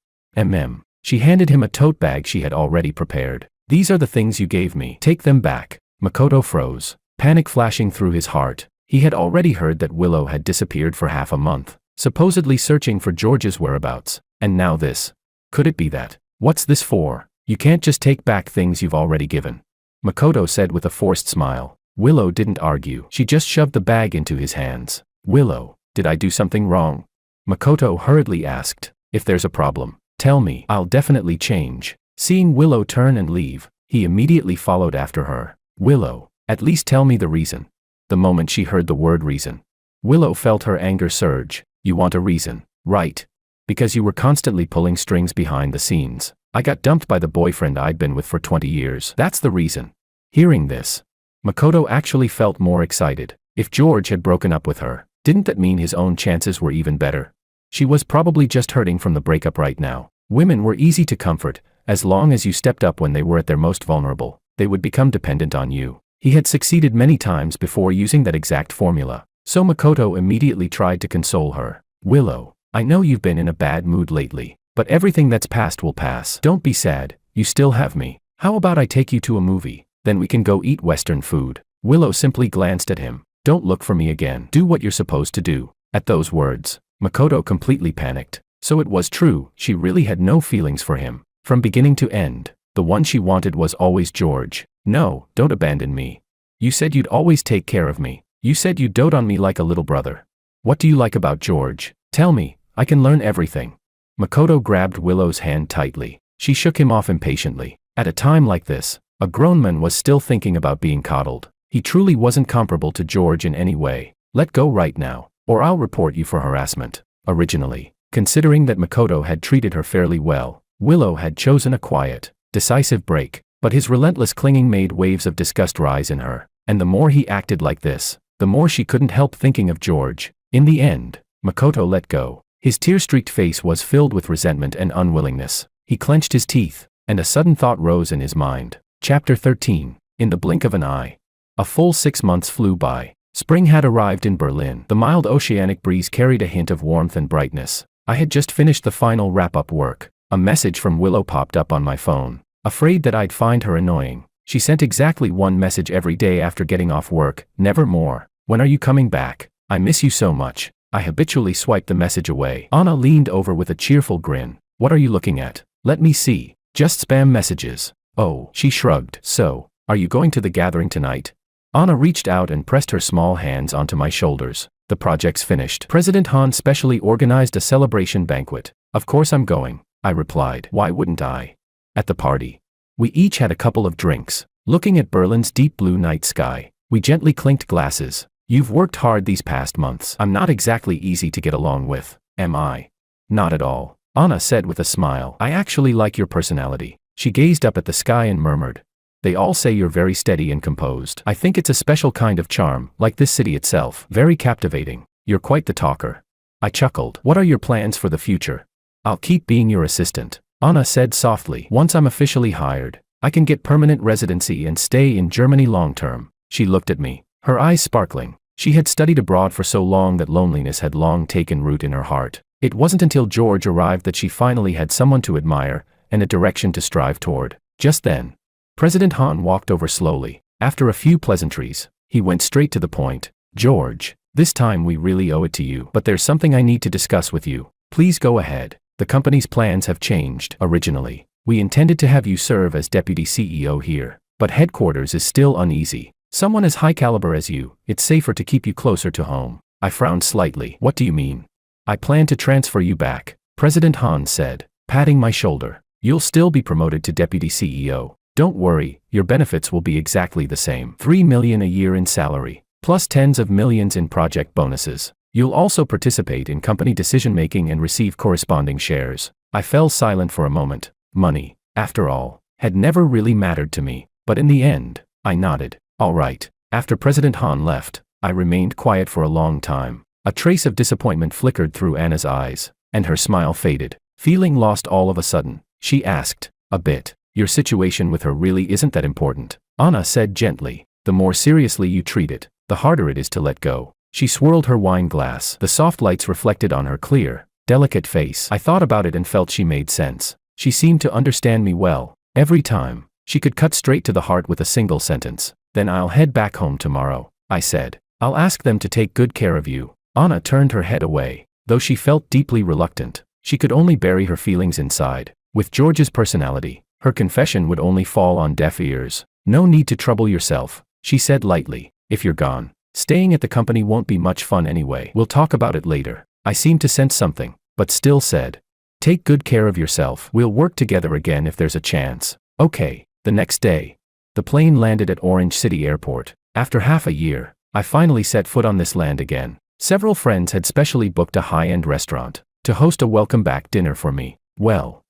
She handed him a tote bag she had already prepared. "These are the things you gave me. Take them back." Makoto froze, panic flashing through his heart. He had already heard that Willow had disappeared for half a month, supposedly searching for George's whereabouts. And now this. Could it be that? "What's this for? You can't just take back things you've already given," Makoto said with a forced smile. Willow didn't argue. She just shoved the bag into his hands. "Willow, did I do something wrong?" Makoto hurriedly asked. "If there's a problem, tell me. I'll definitely change." Seeing Willow turn and leave, he immediately followed after her. "Willow, at least tell me the reason." The moment she heard the word reason, Willow felt her anger surge. "You want a reason, right? Because you were constantly pulling strings behind the scenes. I got dumped by the boyfriend I'd been with for 20 years. That's the reason." Hearing this, Makoto actually felt more excited. If George had broken up with her, didn't that mean his own chances were even better? She was probably just hurting from the breakup right now. Women were easy to comfort, As long as you stepped up when they were at their most vulnerable, they would become dependent on you. He had succeeded many times before using that exact formula. So Makoto immediately tried to console her. Willow, I know you've been in a bad mood lately, but everything that's past will pass. Don't be sad, you still have me. How about I take you to a movie? Then we can go eat Western food. Willow simply glanced at him. Don't look for me again. Do what you're supposed to do. At those words, Makoto completely panicked. So it was true, she really had no feelings for him. From beginning to end, the one she wanted was always George. No, don't abandon me. You said you'd always take care of me. You said you'd dote on me like a little brother. What do you like about George? Tell me, I can learn everything. Makoto grabbed Willow's hand tightly. She shook him off impatiently. At a time like this, a grown man was still thinking about being coddled. He truly wasn't comparable to George in any way. Let go right now, or I'll report you for harassment. Originally, considering that Makoto had treated her fairly well, Willow had chosen a quiet, decisive break, but his relentless clinging made waves of disgust rise in her, and the more he acted like this, the more she couldn't help thinking of George. In the end, Makoto let go. His tear-streaked face was filled with resentment and unwillingness. He clenched his teeth, and a sudden thought rose in his mind. Chapter 13. In the blink of an eye. A full 6 months flew by. Spring had arrived in Berlin. The mild oceanic breeze carried a hint of warmth and brightness. I had just finished the final wrap-up work. A message from Willow popped up on my phone. Afraid that I'd find her annoying, she sent exactly one message every day after getting off work, never more. When are you coming back? I miss you so much. I habitually swiped the message away. Anna leaned over with a cheerful grin. What are you looking at? Let me see. Just spam messages. Oh, she shrugged. So, are you going to the gathering tonight? Anna reached out and pressed her small hands onto my shoulders. The project's finished. President Han specially organized a celebration banquet. Of course I'm going, I replied. Why wouldn't I? At the party, we each had a couple of drinks. Looking at Berlin's deep blue night sky, we gently clinked glasses. You've worked hard these past months. I'm not exactly easy to get along with, am I? Not at all, Anna said with a smile. I actually like your personality. She gazed up at the sky and murmured. They all say you're very steady and composed. I think it's a special kind of charm, like this city itself. Very captivating. You're quite the talker. I chuckled. What are your plans for the future? I'll keep being your assistant, Anna said softly. Once I'm officially hired, I can get permanent residency and stay in Germany long term. She looked at me, her eyes sparkling. She had studied abroad for so long that loneliness had long taken root in her heart. It wasn't until George arrived that she finally had someone to admire and a direction to strive toward. Just then, President Han walked over slowly. After a few pleasantries, he went straight to the point. George, this time we really owe it to you. But there's something I need to discuss with you. Please go ahead. The company's plans have changed. Originally, we intended to have you serve as deputy CEO here, but headquarters is still uneasy. Someone as high caliber as you, it's safer to keep you closer to home. I frowned slightly. What do you mean? I plan to transfer you back, President Han said, patting my shoulder. You'll still be promoted to deputy CEO. Don't worry, your benefits will be exactly the same. 3 million a year in salary, plus tens of millions in project bonuses. You'll also participate in company decision-making and receive corresponding shares. I fell silent for a moment. Money, after all, had never really mattered to me, but in the end, I nodded. All right. After President Han left, I remained quiet for a long time. A trace of disappointment flickered through Anna's eyes, and her smile faded. Feeling lost all of a sudden, she asked, a bit. Your situation with her really isn't that important, Anna said gently. The more seriously you treat it, the harder it is to let go. She swirled her wine glass. The soft lights reflected on her clear, delicate face. I thought about it and felt she made sense. She seemed to understand me well. Every time, she could cut straight to the heart with a single sentence. Then I'll head back home tomorrow, I said. I'll ask them to take good care of you. Anna turned her head away. Though she felt deeply reluctant, she could only bury her feelings inside. With George's personality, her confession would only fall on deaf ears. No need to trouble yourself, she said lightly. If you're gone, staying at the company won't be much fun anyway. We'll talk about it later. I seemed to sense something, but still said, take good care of yourself. We'll work together again if there's a chance. Okay. The next day, the plane landed at Orange City Airport. After half a year, I finally set foot on this land again. Several friends had specially booked a high-end restaurant to host a welcome-back dinner for me. Well,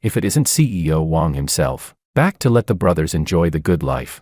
if it isn't CEO Wang himself, back to let the brothers enjoy the good life.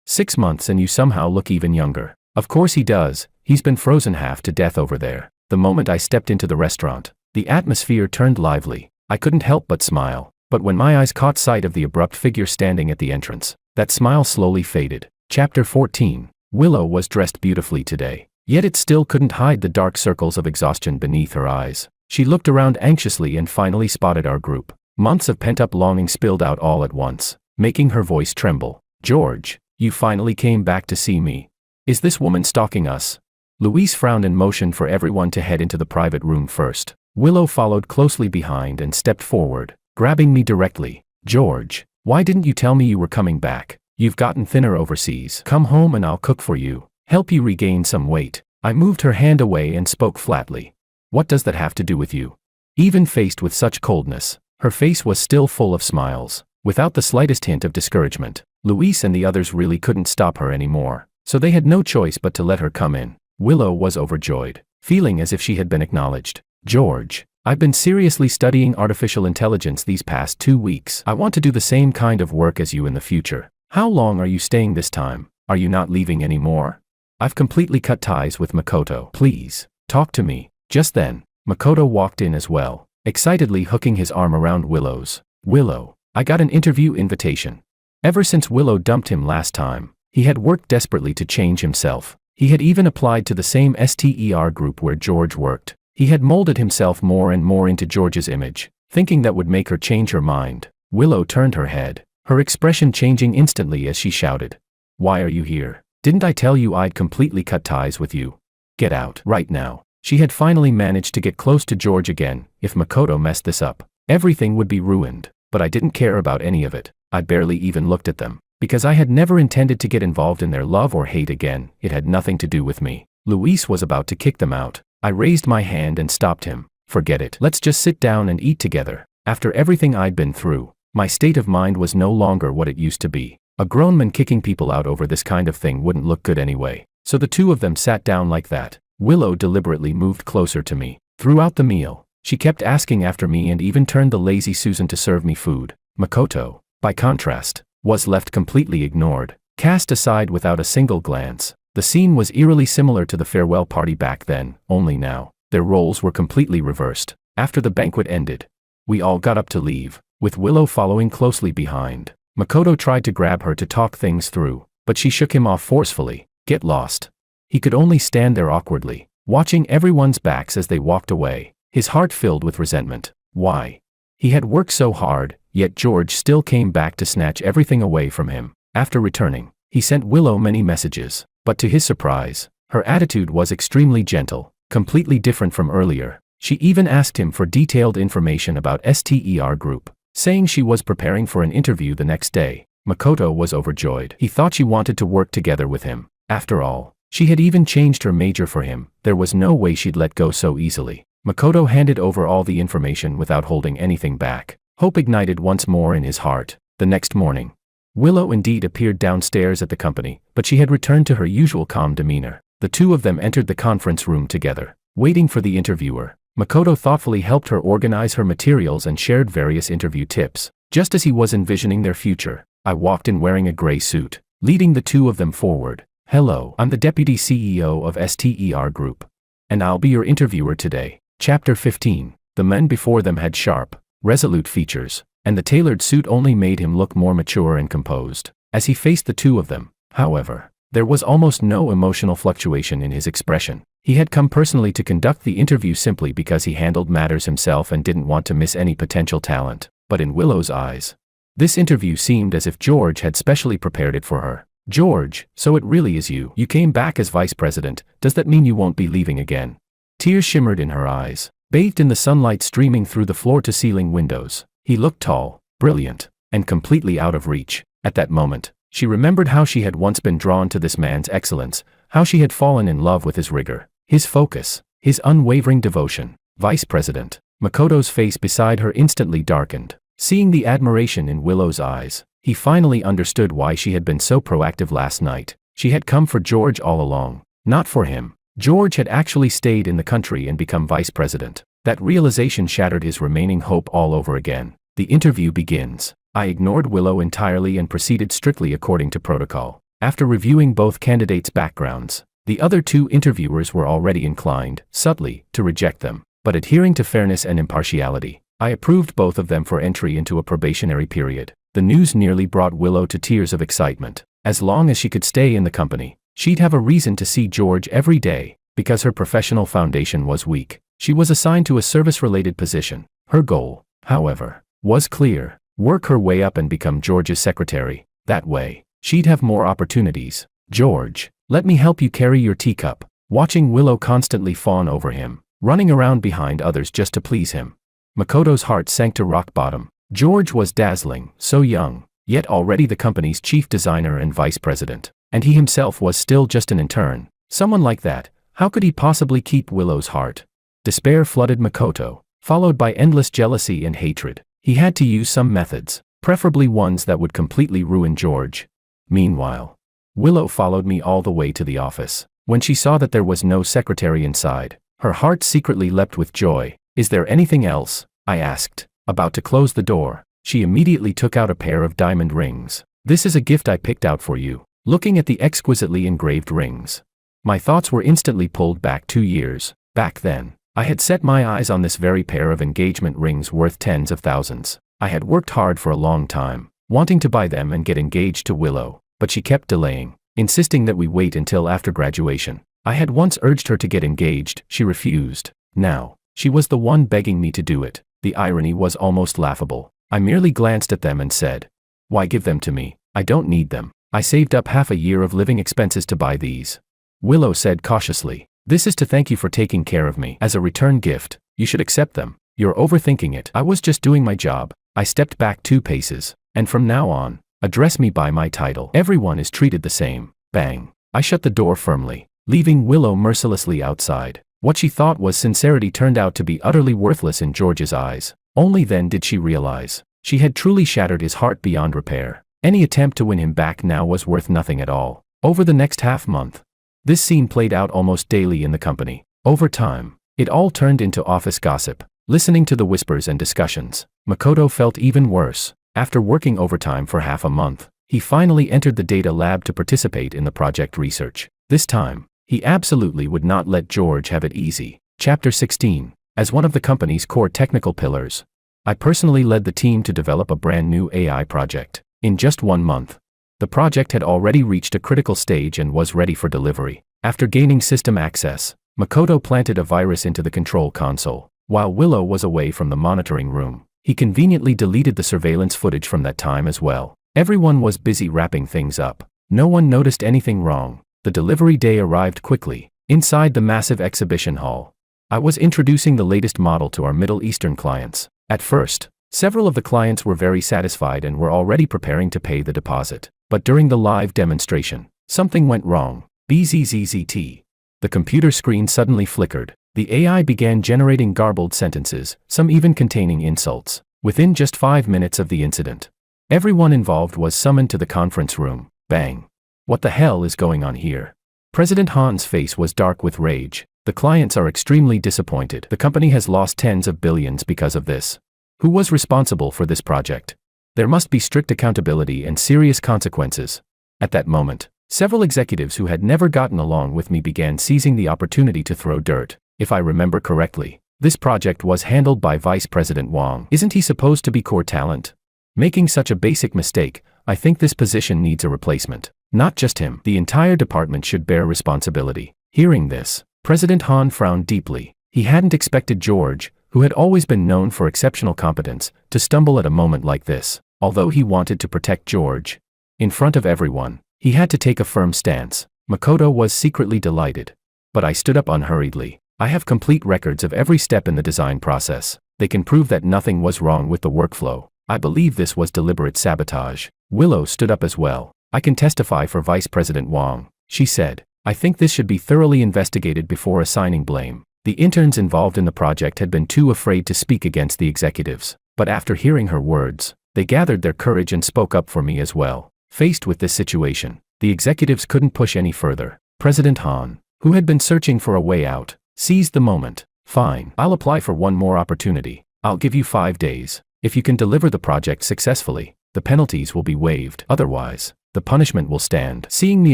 6 months and you somehow look even younger. Of course he does, he's been frozen half to death over there. The moment I stepped into the restaurant, the atmosphere turned lively. I couldn't help but smile. But when my eyes caught sight of the abrupt figure standing at the entrance, that smile slowly faded. Chapter 14. Willow was dressed beautifully today, yet it still couldn't hide the dark circles of exhaustion beneath her eyes. She looked around anxiously and finally spotted our group. Months of pent-up longing spilled out all at once, making her voice tremble. "George, you finally came back to see me. Is this woman stalking us?" Louise frowned and motioned for everyone to head into the private room first. Willow followed closely behind and stepped forward, grabbing me directly. "George, why didn't you tell me you were coming back? You've gotten thinner overseas. Come home and I'll cook for you, help you regain some weight." I moved her hand away and spoke flatly. "What does that have to do with you?" Even faced with such coldness, her face was still full of smiles, without the slightest hint of discouragement. Louise and the others really couldn't stop her anymore, so they had no choice but to let her come in. Willow was overjoyed, feeling as if she had been acknowledged. "George, I've been seriously studying artificial intelligence these past 2 weeks. I want to do the same kind of work as you in the future. How long are you staying this time? Are you not leaving anymore? I've completely cut ties with Makoto. Please, talk to me." Just then, Makoto walked in as well, excitedly hooking his arm around Willow's. "Willow, I got an interview invitation." Ever since Willow dumped him last time, he had worked desperately to change himself. He had even applied to the same STER group where George worked. He had molded himself more and more into George's image, thinking that would make her change her mind. Willow turned her head, her expression changing instantly as she shouted, "Why are you here? Didn't I tell you I'd completely cut ties with you? Get out right now." She had finally managed to get close to George again. If Makoto messed this up, everything would be ruined. But I didn't care about any of it. I barely even looked at them, because I had never intended to get involved in their love or hate again. It had nothing to do with me. Luis was about to kick them out. I raised my hand and stopped him. "Forget it. Let's just sit down and eat together." After everything I'd been through, my state of mind was no longer what it used to be. A grown man kicking people out over this kind of thing wouldn't look good anyway. So the two of them sat down like that. Willow deliberately moved closer to me. Throughout the meal, she kept asking after me and even turned the lazy Susan to serve me food. Makoto, by contrast, was left completely ignored, cast aside without a single glance. The scene was eerily similar to the farewell party back then, only now, their roles were completely reversed. After the banquet ended, we all got up to leave, with Willow following closely behind. Makoto tried to grab her to talk things through, but she shook him off forcefully. "Get lost." He could only stand there awkwardly, watching everyone's backs as they walked away, his heart filled with resentment. Why? He had worked so hard, yet George still came back to snatch everything away from him. After returning, he sent Willow many messages, but to his surprise, her attitude was extremely gentle, completely different from earlier. She even asked him for detailed information about STER Group, saying she was preparing for an interview the next day. Makoto was overjoyed. He thought she wanted to work together with him. After all, she had even changed her major for him. There was no way she'd let go so easily. Makoto handed over all the information without holding anything back. Hope ignited once more in his heart. The next morning, Willow indeed appeared downstairs at the company, but she had returned to her usual calm demeanor. The two of them entered the conference room together, waiting for the interviewer. Makoto thoughtfully helped her organize her materials and shared various interview tips. Just as he was envisioning their future, I walked in wearing a gray suit, leading the two of them forward. "Hello, I'm the Deputy CEO of STER Group, and I'll be your interviewer today." Chapter 15. The men before them had sharp, resolute features, and the tailored suit only made him look more mature and composed. As he faced the two of them, however, there was almost no emotional fluctuation in his expression. He had come personally to conduct the interview simply because he handled matters himself and didn't want to miss any potential talent. But in Willow's eyes, this interview seemed as if George had specially prepared it for her. "George, so it really is you. You came back as vice president. Does that mean you won't be leaving again?" Tears shimmered in her eyes, bathed in the sunlight streaming through the floor-to-ceiling windows. He looked tall, brilliant, and completely out of reach. At that moment, she remembered how she had once been drawn to this man's excellence, how she had fallen in love with his rigor, his focus, his unwavering devotion. "Vice President." Makoto's face beside her instantly darkened. Seeing the admiration in Willow's eyes, he finally understood why she had been so proactive last night. She had come for George all along, not for him. George had actually stayed in the country and become vice president. That realization shattered his remaining hope all over again. The interview begins. I ignored Willow entirely and proceeded strictly according to protocol. After reviewing both candidates' backgrounds, the other two interviewers were already inclined, subtly, to reject them. But adhering to fairness and impartiality, I approved both of them for entry into a probationary period. The news nearly brought Willow to tears of excitement. As long as she could stay in the company, she'd have a reason to see George every day. Because her professional foundation was weak, she was assigned to a service-related position. Her goal, however, was clear: work her way up and become George's secretary. That way, she'd have more opportunities. "George, let me help you carry your teacup." Watching Willow constantly fawn over him, running around behind others just to please him, Makoto's heart sank to rock bottom. George was dazzling, so young, yet already the company's chief designer and vice president. And he himself was still just an intern. Someone like that, how could he possibly keep Willow's heart? Despair flooded Makoto, followed by endless jealousy and hatred. He had to use some methods, preferably ones that would completely ruin George. Meanwhile, Willow followed me all the way to the office. When she saw that there was no secretary inside, her heart secretly leapt with joy. "Is there anything else?" I asked. About to close the door, she immediately took out a pair of diamond rings. "This is a gift I picked out for you." Looking at the exquisitely engraved rings, my thoughts were instantly pulled back 2 years. Back then, I had set my eyes on this very pair of engagement rings worth tens of thousands. I had worked hard for a long time, wanting to buy them and get engaged to Willow, but she kept delaying, insisting that we wait until after graduation. I had once urged her to get engaged, she refused. Now, she was the one begging me to do it. The irony was almost laughable. I merely glanced at them and said, "Why give them to me? I don't need them. I saved up half a year of living expenses to buy these." Willow said cautiously, "This is to thank you for taking care of me. As a return gift, you should accept them." "You're overthinking it. I was just doing my job." I stepped back 2 paces. "And from now on, address me by my title. Everyone is treated the same." Bang. I shut the door firmly, leaving Willow mercilessly outside. What she thought was sincerity turned out to be utterly worthless in George's eyes. Only then did she realize she had truly shattered his heart beyond repair. Any attempt to win him back now was worth nothing at all. Over the next half-month, this scene played out almost daily in the company. Over time, it all turned into office gossip. Listening to the whispers and discussions, Makoto felt even worse. After working overtime for half a month, he finally entered the data lab to participate in the project research. This time, he absolutely would not let George have it easy. Chapter 16. As one of the company's core technical pillars, I personally led the team to develop a brand new AI project. In just 1 month, the project had already reached a critical stage and was ready for delivery. After gaining system access, Makoto planted a virus into the control console. While Willow was away from the monitoring room, he conveniently deleted the surveillance footage from that time as well. Everyone was busy wrapping things up. No one noticed anything wrong. The delivery day arrived quickly. Inside the massive exhibition hall, I was introducing the latest model to our Middle Eastern clients. At first, several of the clients were very satisfied and were already preparing to pay the deposit. But during the live demonstration, something went wrong. BZZZT. The computer screen suddenly flickered. The AI began generating garbled sentences, some even containing insults. Within just 5 minutes of the incident, everyone involved was summoned to the conference room. Bang. What the hell is going on here? President Han's face was dark with rage. The clients are extremely disappointed. The company has lost tens of billions because of this. Who was responsible for this project? There must be strict accountability and serious consequences. At that moment, several executives who had never gotten along with me began seizing the opportunity to throw dirt. If I remember correctly, this project was handled by Vice President Wang. Isn't he supposed to be core talent? Making such a basic mistake, I think this position needs a replacement. Not just him, the entire department should bear responsibility. Hearing this, President Han frowned deeply. He hadn't expected George, who had always been known for exceptional competence, to stumble at a moment like this. Although he wanted to protect George, in front of everyone, he had to take a firm stance. Makoto was secretly delighted. But I stood up unhurriedly. I have complete records of every step in the design process. They can prove that nothing was wrong with the workflow. I believe this was deliberate sabotage. Willow stood up as well. I can testify for Vice President Wang, she said. I think this should be thoroughly investigated before assigning blame. The interns involved in the project had been too afraid to speak against the executives. But after hearing her words, they gathered their courage and spoke up for me as well. Faced with this situation, the executives couldn't push any further. President Han, who had been searching for a way out, seized the moment. Fine, I'll apply for one more opportunity. I'll give you 5 days. If you can deliver the project successfully, the penalties will be waived. Otherwise, the punishment will stand. Seeing me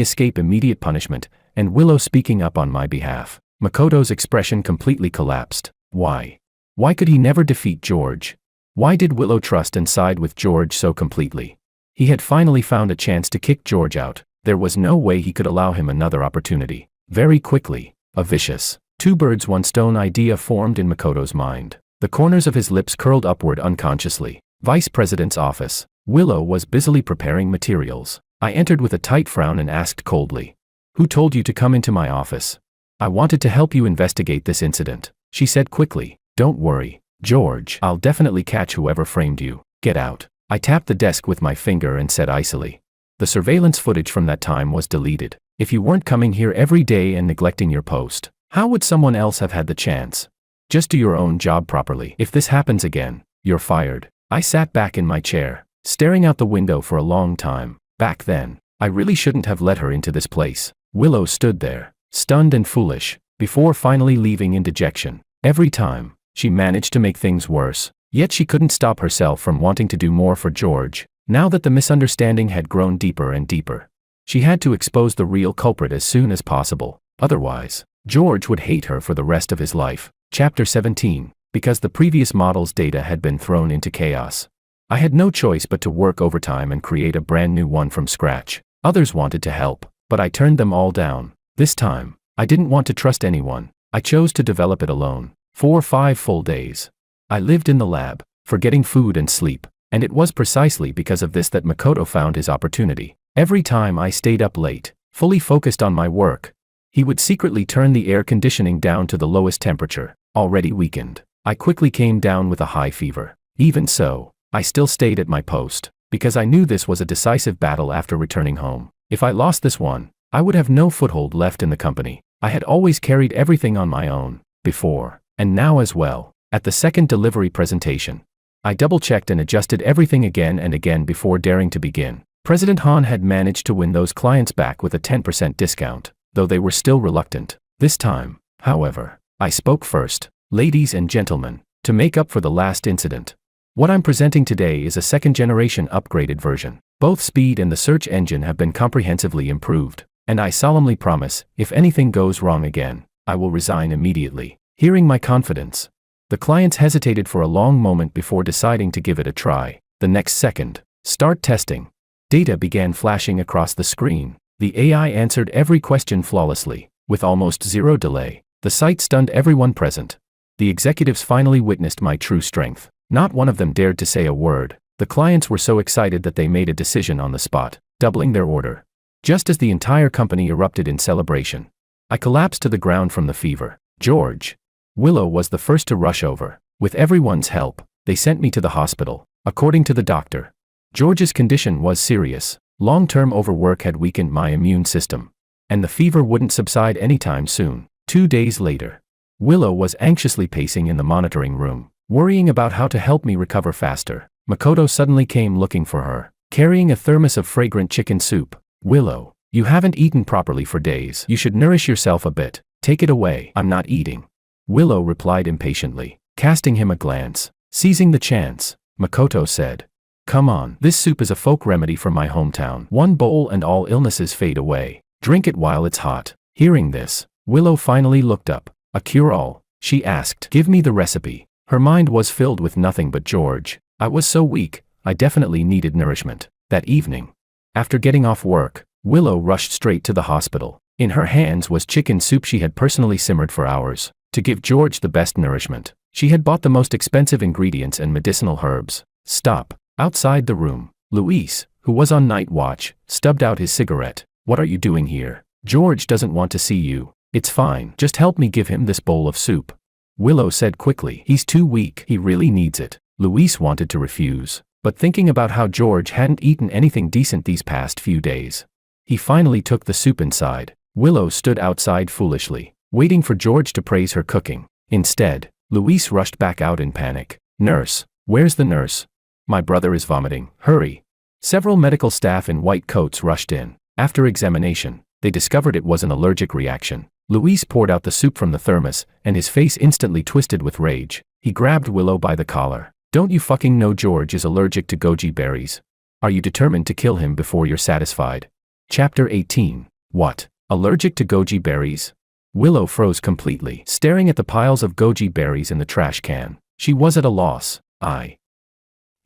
escape immediate punishment, and Willow speaking up on my behalf, Makoto's expression completely collapsed. Why? Why could he never defeat George? Why did Willow trust and side with George so completely? He had finally found a chance to kick George out. There was no way he could allow him another opportunity. Very quickly, a vicious, two birds one stone idea formed in Makoto's mind. The corners of his lips curled upward unconsciously. Vice President's office. Willow was busily preparing materials. I entered with a tight frown and asked coldly, "Who told you to come into my office?" "I wanted to help you investigate this incident," she said quickly. "Don't worry, George. I'll definitely catch whoever framed you. Get out." I tapped the desk with my finger and said icily, "The surveillance footage from that time was deleted. If you weren't coming here every day and neglecting your post, how would someone else have had the chance? Just do your own job properly. If this happens again, you're fired." I sat back in my chair, staring out the window for a long time. Back then, I really shouldn't have let her into this place. Willow stood there, stunned and foolish, before finally leaving in dejection. Every time, she managed to make things worse. Yet she couldn't stop herself from wanting to do more for George. Now that the misunderstanding had grown deeper and deeper, she had to expose the real culprit as soon as possible. Otherwise, George would hate her for the rest of his life. Chapter 17. Because the previous model's data had been thrown into chaos, I had no choice but to work overtime and create a brand new one from scratch. Others wanted to help, but I turned them all down. This time, I didn't want to trust anyone. I chose to develop it alone. 4 or 5 full days. I lived in the lab, forgetting food and sleep, and it was precisely because of this that Makoto found his opportunity. Every time I stayed up late, fully focused on my work, he would secretly turn the air conditioning down to the lowest temperature. Already weakened, I quickly came down with a high fever. Even so, I still stayed at my post, because I knew this was a decisive battle after returning home. If I lost this one, I would have no foothold left in the company. I had always carried everything on my own, before, and now as well. At the second delivery presentation, I double-checked and adjusted everything again and again before daring to begin. President Han had managed to win those clients back with a 10% discount, though they were still reluctant. This time, however, I spoke first. "Ladies and gentlemen, to make up for the last incident, what I'm presenting today is a second-generation upgraded version. Both speed and the search engine have been comprehensively improved, and I solemnly promise, if anything goes wrong again, I will resign immediately." Hearing my confidence, the clients hesitated for a long moment before deciding to give it a try. The next second, "Start testing." Data began flashing across the screen. The AI answered every question flawlessly, with almost zero delay. The sight stunned everyone present. The executives finally witnessed my true strength. Not one of them dared to say a word. The clients were so excited that they made a decision on the spot, doubling their order. Just as the entire company erupted in celebration, I collapsed to the ground from the fever. George. Willow was the first to rush over. With everyone's help, they sent me to the hospital. According to the doctor, George's condition was serious. Long-term overwork had weakened my immune system, and the fever wouldn't subside anytime soon. 2 days later, Willow was anxiously pacing in the monitoring room, worrying about how to help me recover faster. Makoto suddenly came looking for her, carrying a thermos of fragrant chicken soup. "Willow, you haven't eaten properly for days. You should nourish yourself a bit. Take it away." "I'm not eating," Willow replied impatiently, casting him a glance. Seizing the chance, Makoto said, "Come on, this soup is a folk remedy from my hometown. 1 bowl and all illnesses fade away. Drink it while it's hot." Hearing this, Willow finally looked up. "A cure-all?" she asked. "Give me the recipe." Her mind was filled with nothing but George. I was so weak, I definitely needed nourishment. That evening, after getting off work, Willow rushed straight to the hospital. In her hands was chicken soup she had personally simmered for hours. To give George the best nourishment, she had bought the most expensive ingredients and medicinal herbs. "Stop." Outside the room, Luis, who was on night watch, stubbed out his cigarette. "What are you doing here? George doesn't want to see you." "It's fine, just help me give him this bowl of soup," Willow said quickly. "He's too weak, he really needs it." Luis wanted to refuse, but thinking about how George hadn't eaten anything decent these past few days, he finally took the soup inside. Willow stood outside foolishly, waiting for George to praise her cooking. Instead, Luis rushed back out in panic. "Nurse, where's the nurse? My brother is vomiting, hurry." Several medical staff in white coats rushed in. After examination, they discovered it was an allergic reaction. Luis poured out the soup from the thermos, and his face instantly twisted with rage. He grabbed Willow by the collar. "Don't you fucking know George is allergic to goji berries? Are you determined to kill him before you're satisfied?" Chapter 18. What? Allergic to goji berries? Willow froze completely, staring at the piles of goji berries in the trash can. She was at a loss.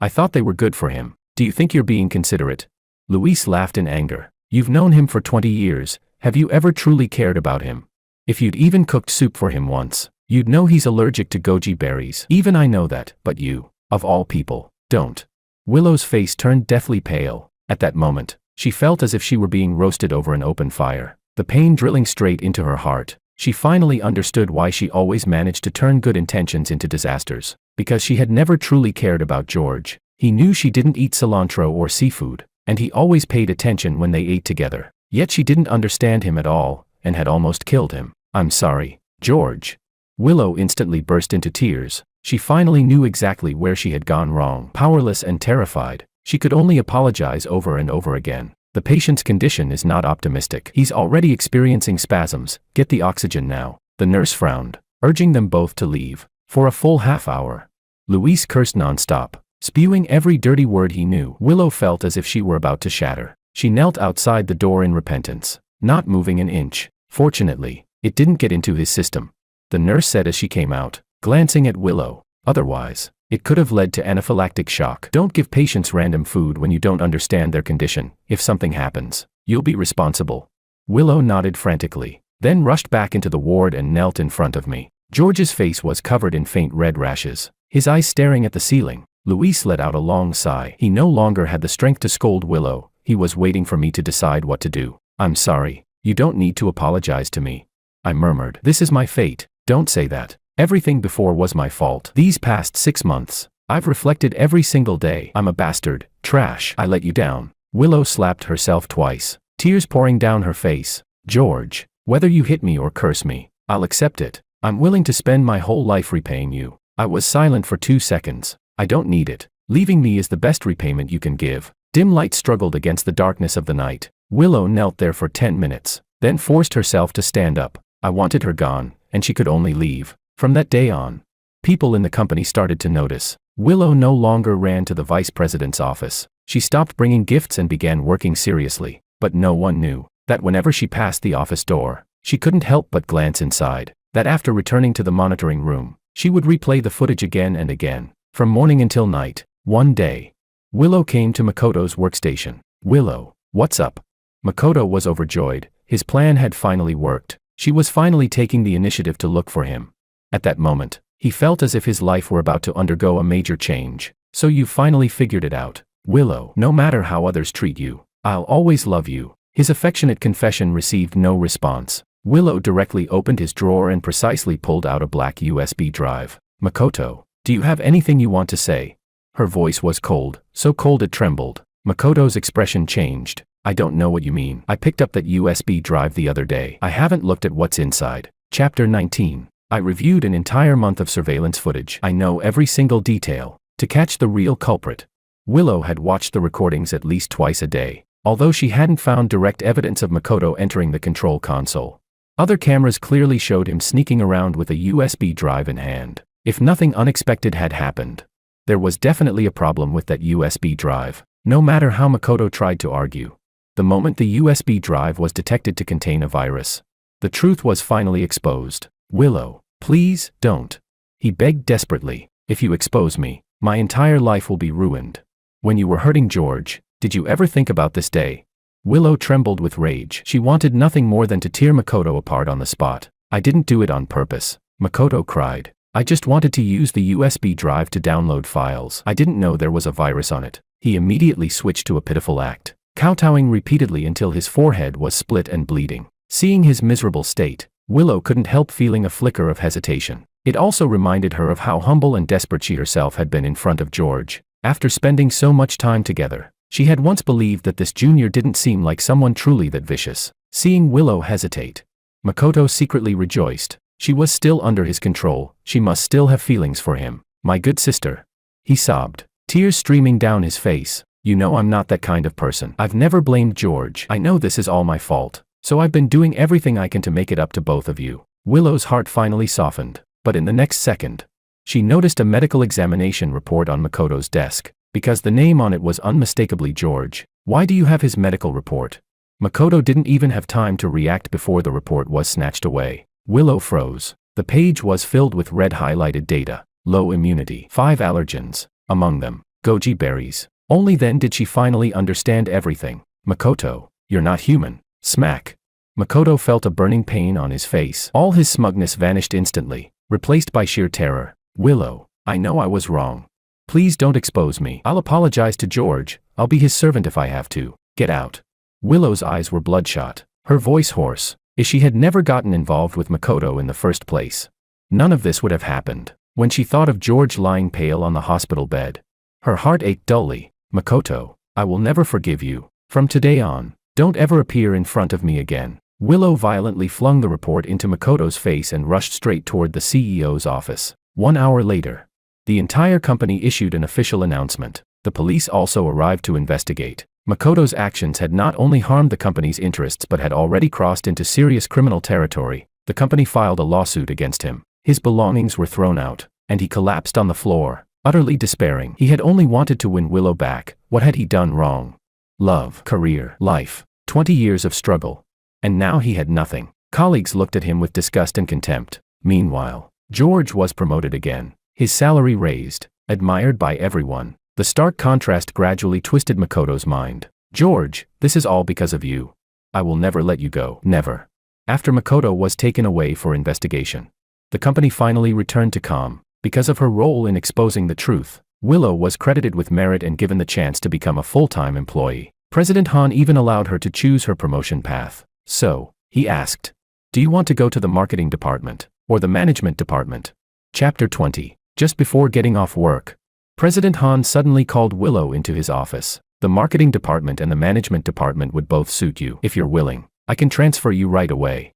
I thought they were good for him. Do you think you're being considerate? Luis laughed in anger. You've known him for 20 years. Have you ever truly cared about him? If you'd even cooked soup for him once, you'd know he's allergic to goji berries. Even I know that, but you, of all people, don't. Willow's face turned deathly pale. At that moment, she felt as if she were being roasted over an open fire, the pain drilling straight into her heart. She finally understood why she always managed to turn good intentions into disasters. Because she had never truly cared about George. He knew she didn't eat cilantro or seafood, and he always paid attention when they ate together. Yet she didn't understand him at all, and had almost killed him. I'm sorry, George. Willow instantly burst into tears. She finally knew exactly where she had gone wrong. Powerless and terrified, she could only apologize over and over again. The patient's condition is not optimistic. He's already experiencing spasms. Get the oxygen now. The nurse frowned, urging them both to leave. For a full half hour, Luis cursed nonstop, spewing every dirty word he knew. Willow felt as if she were about to shatter. She knelt outside the door in repentance, not moving an inch. Fortunately, it didn't get into his system, the nurse said as she came out, glancing at Willow. Otherwise, it could have led to anaphylactic shock. Don't give patients random food when you don't understand their condition. If something happens, you'll be responsible. Willow nodded frantically, then rushed back into the ward and knelt in front of me. George's face was covered in faint red rashes, his eyes staring at the ceiling. Luis let out a long sigh. He no longer had the strength to scold Willow. He was waiting for me to decide what to do. I'm sorry. You don't need to apologize to me. I murmured. This is my fate. Don't say that. Everything before was my fault. These past 6 months, I've reflected every single day. I'm a bastard. Trash. I let you down. Willow slapped herself twice, tears pouring down her face. George, whether you hit me or curse me, I'll accept it. I'm willing to spend my whole life repaying you. I was silent for 2 seconds. I don't need it. Leaving me is the best repayment you can give. Dim light struggled against the darkness of the night. Willow knelt there for 10 minutes, then forced herself to stand up. I wanted her gone, and she could only leave. From that day on, people in the company started to notice. Willow no longer ran to the vice president's office. She stopped bringing gifts and began working seriously. But no one knew that whenever she passed the office door, she couldn't help but glance inside. That after returning to the monitoring room, she would replay the footage again and again, from morning until night. One day, Willow came to Makoto's workstation. Willow, what's up? Makoto was overjoyed. His plan had finally worked. She was finally taking the initiative to look for him. At that moment, he felt as if his life were about to undergo a major change. So you finally figured it out. Willow, no matter how others treat you, I'll always love you. His affectionate confession received no response. Willow directly opened his drawer and precisely pulled out a black USB drive. Makoto, do you have anything you want to say? Her voice was cold, so cold it trembled. Makoto's expression changed. I don't know what you mean. I picked up that USB drive the other day. I haven't looked at what's inside. Chapter 19. I reviewed an entire month of surveillance footage. I know every single detail. To catch the real culprit. Willow had watched the recordings at least twice a day, although she hadn't found direct evidence of Makoto entering the control console. Other cameras clearly showed him sneaking around with a USB drive in hand. If nothing unexpected had happened, there was definitely a problem with that USB drive, no matter how Makoto tried to argue. The moment the USB drive was detected to contain a virus, the truth was finally exposed. Willow, please, don't. He begged desperately. If you expose me, my entire life will be ruined. When you were hurting George, did you ever think about this day? Willow trembled with rage. She wanted nothing more than to tear Makoto apart on the spot. I didn't do it on purpose, Makoto cried. I just wanted to use the USB drive to download files. I didn't know there was a virus on it. He immediately switched to a pitiful act, kowtowing repeatedly until his forehead was split and bleeding. Seeing his miserable state, Willow couldn't help feeling a flicker of hesitation. It also reminded her of how humble and desperate she herself had been in front of George. After spending so much time together, she had once believed that this junior didn't seem like someone truly that vicious. Seeing Willow hesitate, Makoto secretly rejoiced. She was still under his control. She must still have feelings for him. My good sister. He sobbed, tears streaming down his face. You know I'm not that kind of person. I've never blamed George. I know this is all my fault. So I've been doing everything I can to make it up to both of you. Willow's heart finally softened. But in the next second, she noticed a medical examination report on Makoto's desk. Because the name on it was unmistakably George. Why do you have his medical report? Makoto didn't even have time to react before the report was snatched away. Willow froze. The page was filled with red highlighted data. Low immunity. 5 allergens. Among them, Goji berries. Only then did she finally understand everything. Makoto, you're not human. Smack. Makoto felt a burning pain on his face. All his smugness vanished instantly, replaced by sheer terror. Willow, I know I was wrong. Please don't expose me. I'll apologize to George. I'll be his servant if I have to. Get out. Willow's eyes were bloodshot, her voice hoarse. If she had never gotten involved with Makoto in the first place, none of this would have happened. When she thought of George lying pale on the hospital bed, her heart ached dully. Makoto, I will never forgive you. From today on, don't ever appear in front of me again. Willow violently flung the report into Makoto's face and rushed straight toward the CEO's office. 1 hour later, the entire company issued an official announcement. The police also arrived to investigate. Makoto's actions had not only harmed the company's interests but had already crossed into serious criminal territory. The company filed a lawsuit against him. His belongings were thrown out, and he collapsed on the floor, utterly despairing. He had only wanted to win Willow back. What had he done wrong? Love, career, life, 20 years of struggle. And now he had nothing. Colleagues looked at him with disgust and contempt. Meanwhile, George was promoted again, his salary raised, admired by everyone. The stark contrast gradually twisted Makoto's mind. George, this is all because of you. I will never let you go. Never. After Makoto was taken away for investigation, the company finally returned to calm. Because of her role in exposing the truth, Willow was credited with merit and given the chance to become a full-time employee. President Han even allowed her to choose her promotion path. So, he asked, do you want to go to the marketing department or the management department? Chapter 20. Just before getting off work, President Han suddenly called Willow into his office. The marketing department and the management department would both suit you. If you're willing, I can transfer you right away.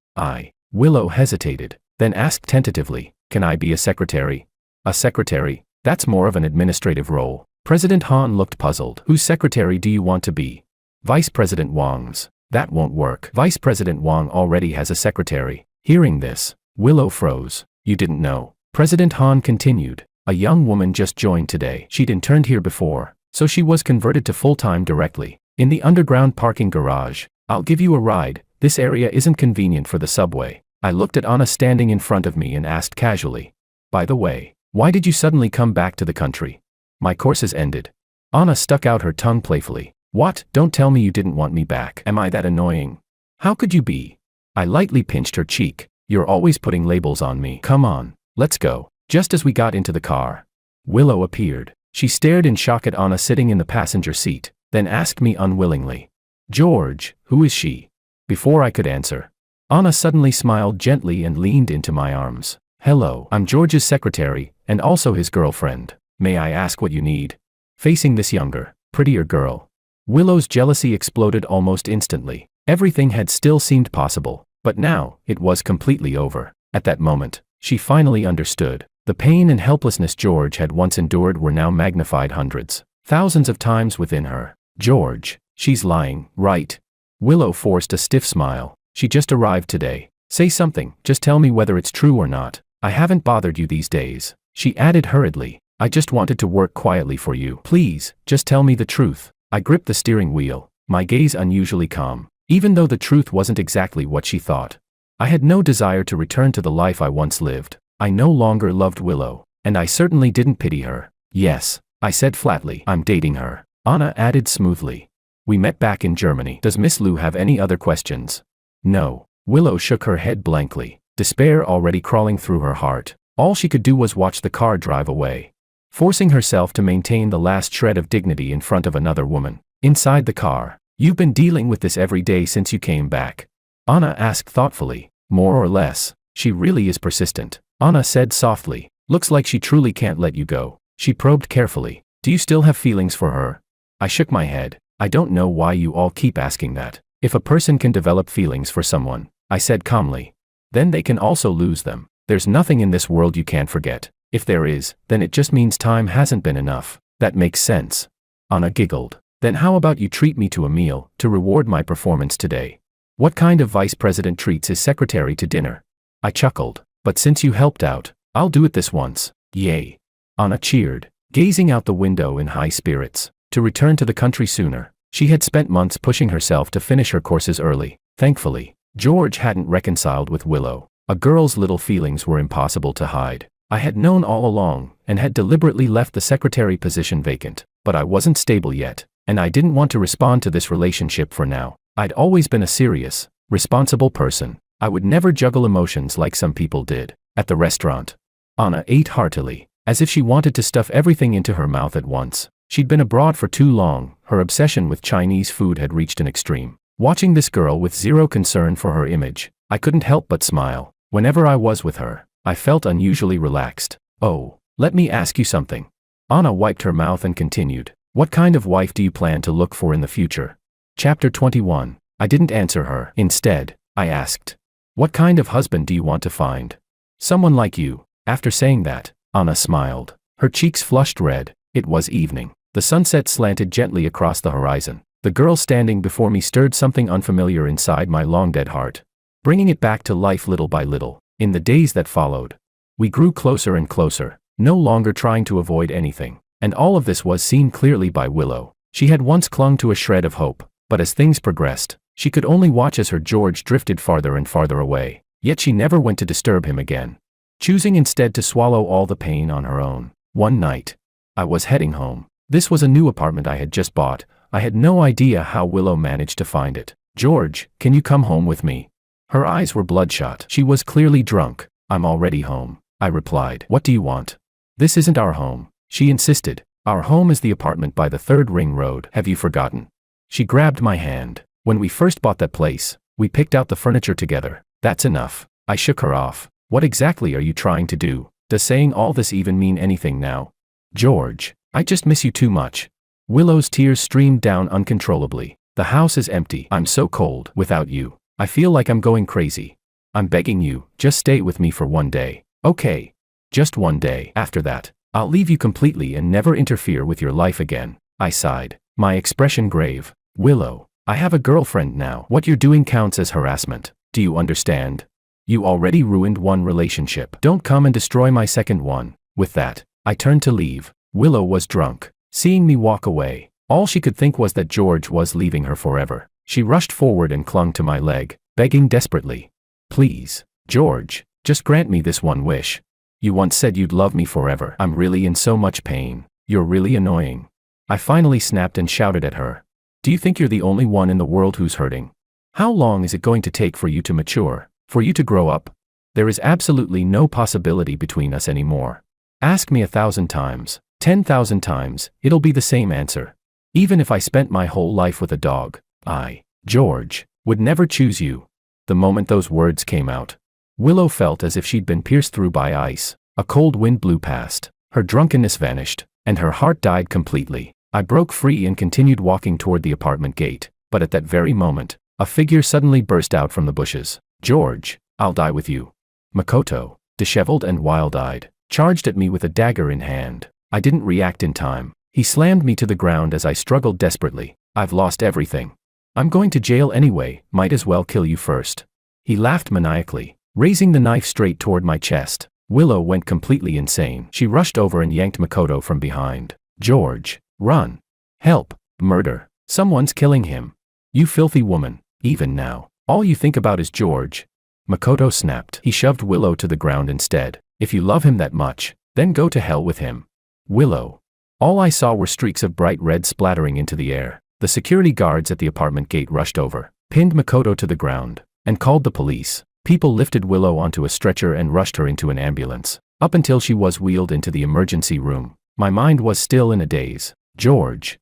Willow hesitated, then asked tentatively, can I be a secretary? A secretary? That's more of an administrative role. President Han looked puzzled. Whose secretary do you want to be? Vice President Wang's. That won't work. Vice President Wang already has a secretary. Hearing this, Willow froze. You didn't know. President Han continued. A young woman just joined today. She'd interned here before, so she was converted to full-time directly. In the underground parking garage. I'll give you a ride. This area isn't convenient for the subway. I looked at Anna standing in front of me and asked casually, by the way, why did you suddenly come back to the country? My course has ended. Anna stuck out her tongue playfully. What? Don't tell me you didn't want me back. Am I that annoying? How could you be? I lightly pinched her cheek. You're always putting labels on me. Come on, let's go. Just as we got into the car, Willow appeared. She stared in shock at Anna sitting in the passenger seat, then asked me unwillingly, George, who is she? Before I could answer, Anna suddenly smiled gently and leaned into my arms. Hello, I'm George's secretary, and also his girlfriend. May I ask what you need? Facing this younger, prettier girl, Willow's jealousy exploded almost instantly. Everything had still seemed possible, but now, it was completely over. At that moment, she finally understood. The pain and helplessness George had once endured were now magnified hundreds, thousands of times within her. George, she's lying, right? Willow forced a stiff smile. She just arrived today. Say something, just tell me whether it's true or not. I haven't bothered you these days. She added hurriedly. I just wanted to work quietly for you. Please, just tell me the truth. I gripped the steering wheel, my gaze unusually calm, even though the truth wasn't exactly what she thought. I had no desire to return to the life I once lived. I no longer loved Willow, and I certainly didn't pity her. Yes, I said flatly, I'm dating her. Anna added smoothly. We met back in Germany. Does Miss Liu have any other questions? No. Willow shook her head blankly, despair already crawling through her heart. All she could do was watch the car drive away, forcing herself to maintain the last shred of dignity in front of another woman. Inside the car, you've been dealing with this every day since you came back? Anna asked thoughtfully. More or less. She really is persistent. Anna said softly. Looks like she truly can't let you go. She probed carefully. Do you still have feelings for her? I shook my head. I don't know why you all keep asking that. If a person can develop feelings for someone, I said calmly, then they can also lose them. There's nothing in this world you can't forget. If there is, then it just means time hasn't been enough. That makes sense. Anna giggled. Then how about you treat me to a meal, to reward my performance today? What kind of vice president treats his secretary to dinner? I chuckled. But since you helped out, I'll do it this once. Yay. Anna cheered, gazing out the window in high spirits. To return to the country sooner, she had spent months pushing herself to finish her courses early. Thankfully, George hadn't reconciled with Willow. A girl's little feelings were impossible to hide. I had known all along, and had deliberately left the secretary position vacant. But I wasn't stable yet, and I didn't want to respond to this relationship for now. I'd always been a serious, responsible person. I would never juggle emotions like some people did. At the restaurant, Anna ate heartily, as if she wanted to stuff everything into her mouth at once. She'd been abroad for too long, her obsession with Chinese food had reached an extreme. Watching this girl with zero concern for her image, I couldn't help but smile. Whenever I was with her, I felt unusually relaxed. Oh, let me ask you something. Anna wiped her mouth and continued. What kind of wife do you plan to look for in the future? Chapter 21. I didn't answer her. Instead, I asked, what kind of husband do you want to find? Someone like you. After saying that, Anna smiled. Her cheeks flushed red. It was evening. The sunset slanted gently across the horizon. The girl standing before me stirred something unfamiliar inside my long-dead heart, bringing it back to life little by little. In the days that followed, we grew closer and closer, no longer trying to avoid anything. And all of this was seen clearly by Willow. She had once clung to a shred of hope, but as things progressed, she could only watch as her George drifted farther and farther away. Yet she never went to disturb him again, choosing instead to swallow all the pain on her own. One night, I was heading home. This was a new apartment I had just bought. I had no idea how Willow managed to find it. George, can you come home with me? Her eyes were bloodshot. She was clearly drunk. I'm already home, I replied. What do you want? This isn't our home, she insisted. Our home is the apartment by the 3rd Ring Road. Have you forgotten? She grabbed my hand. When we first bought that place, we picked out the furniture together. That's enough. I shook her off. What exactly are you trying to do? Does saying all this even mean anything now? George, I just miss you too much. Willow's tears streamed down uncontrollably. The house is empty. I'm so cold without you. I feel like I'm going crazy. I'm begging you, just stay with me for one day. Okay. Just one day. After that, I'll leave you completely and never interfere with your life again. I sighed, my expression grave. Willow, I have a girlfriend now. What you're doing counts as harassment. Do you understand? You already ruined one relationship. Don't come and destroy my second one. With that, I turned to leave. Willow was drunk. Seeing me walk away, all she could think was that George was leaving her forever. She rushed forward and clung to my leg, begging desperately. Please, George, just grant me this one wish. You once said you'd love me forever. I'm really in so much pain. You're really annoying. I finally snapped and shouted at her. Do you think you're the only one in the world who's hurting? How long is it going to take for you to mature, for you to grow up? There is absolutely no possibility between us anymore. Ask me 1,000 times, 10,000 times, it'll be the same answer. Even if I spent my whole life with a dog, I, George, would never choose you. The moment those words came out, Willow felt as if she'd been pierced through by ice. A cold wind blew past, her drunkenness vanished, and her heart died completely. I broke free and continued walking toward the apartment gate, but at that very moment, a figure suddenly burst out from the bushes. George, I'll die with you. Makoto, disheveled and wild-eyed, charged at me with a dagger in hand. I didn't react in time. He slammed me to the ground as I struggled desperately. I've lost everything. I'm going to jail anyway, might as well kill you first. He laughed maniacally, raising the knife straight toward my chest. Willow went completely insane. She rushed over and yanked Makoto from behind. George, run. Help. Murder. Someone's killing him. You filthy woman. Even now, all you think about is George. Makoto snapped. He shoved Willow to the ground instead. If you love him that much, then go to hell with him. Willow. All I saw were streaks of bright red splattering into the air. The security guards at the apartment gate rushed over, pinned Makoto to the ground, and called the police. People lifted Willow onto a stretcher and rushed her into an ambulance. Up until she was wheeled into the emergency room, my mind was still in a daze. George.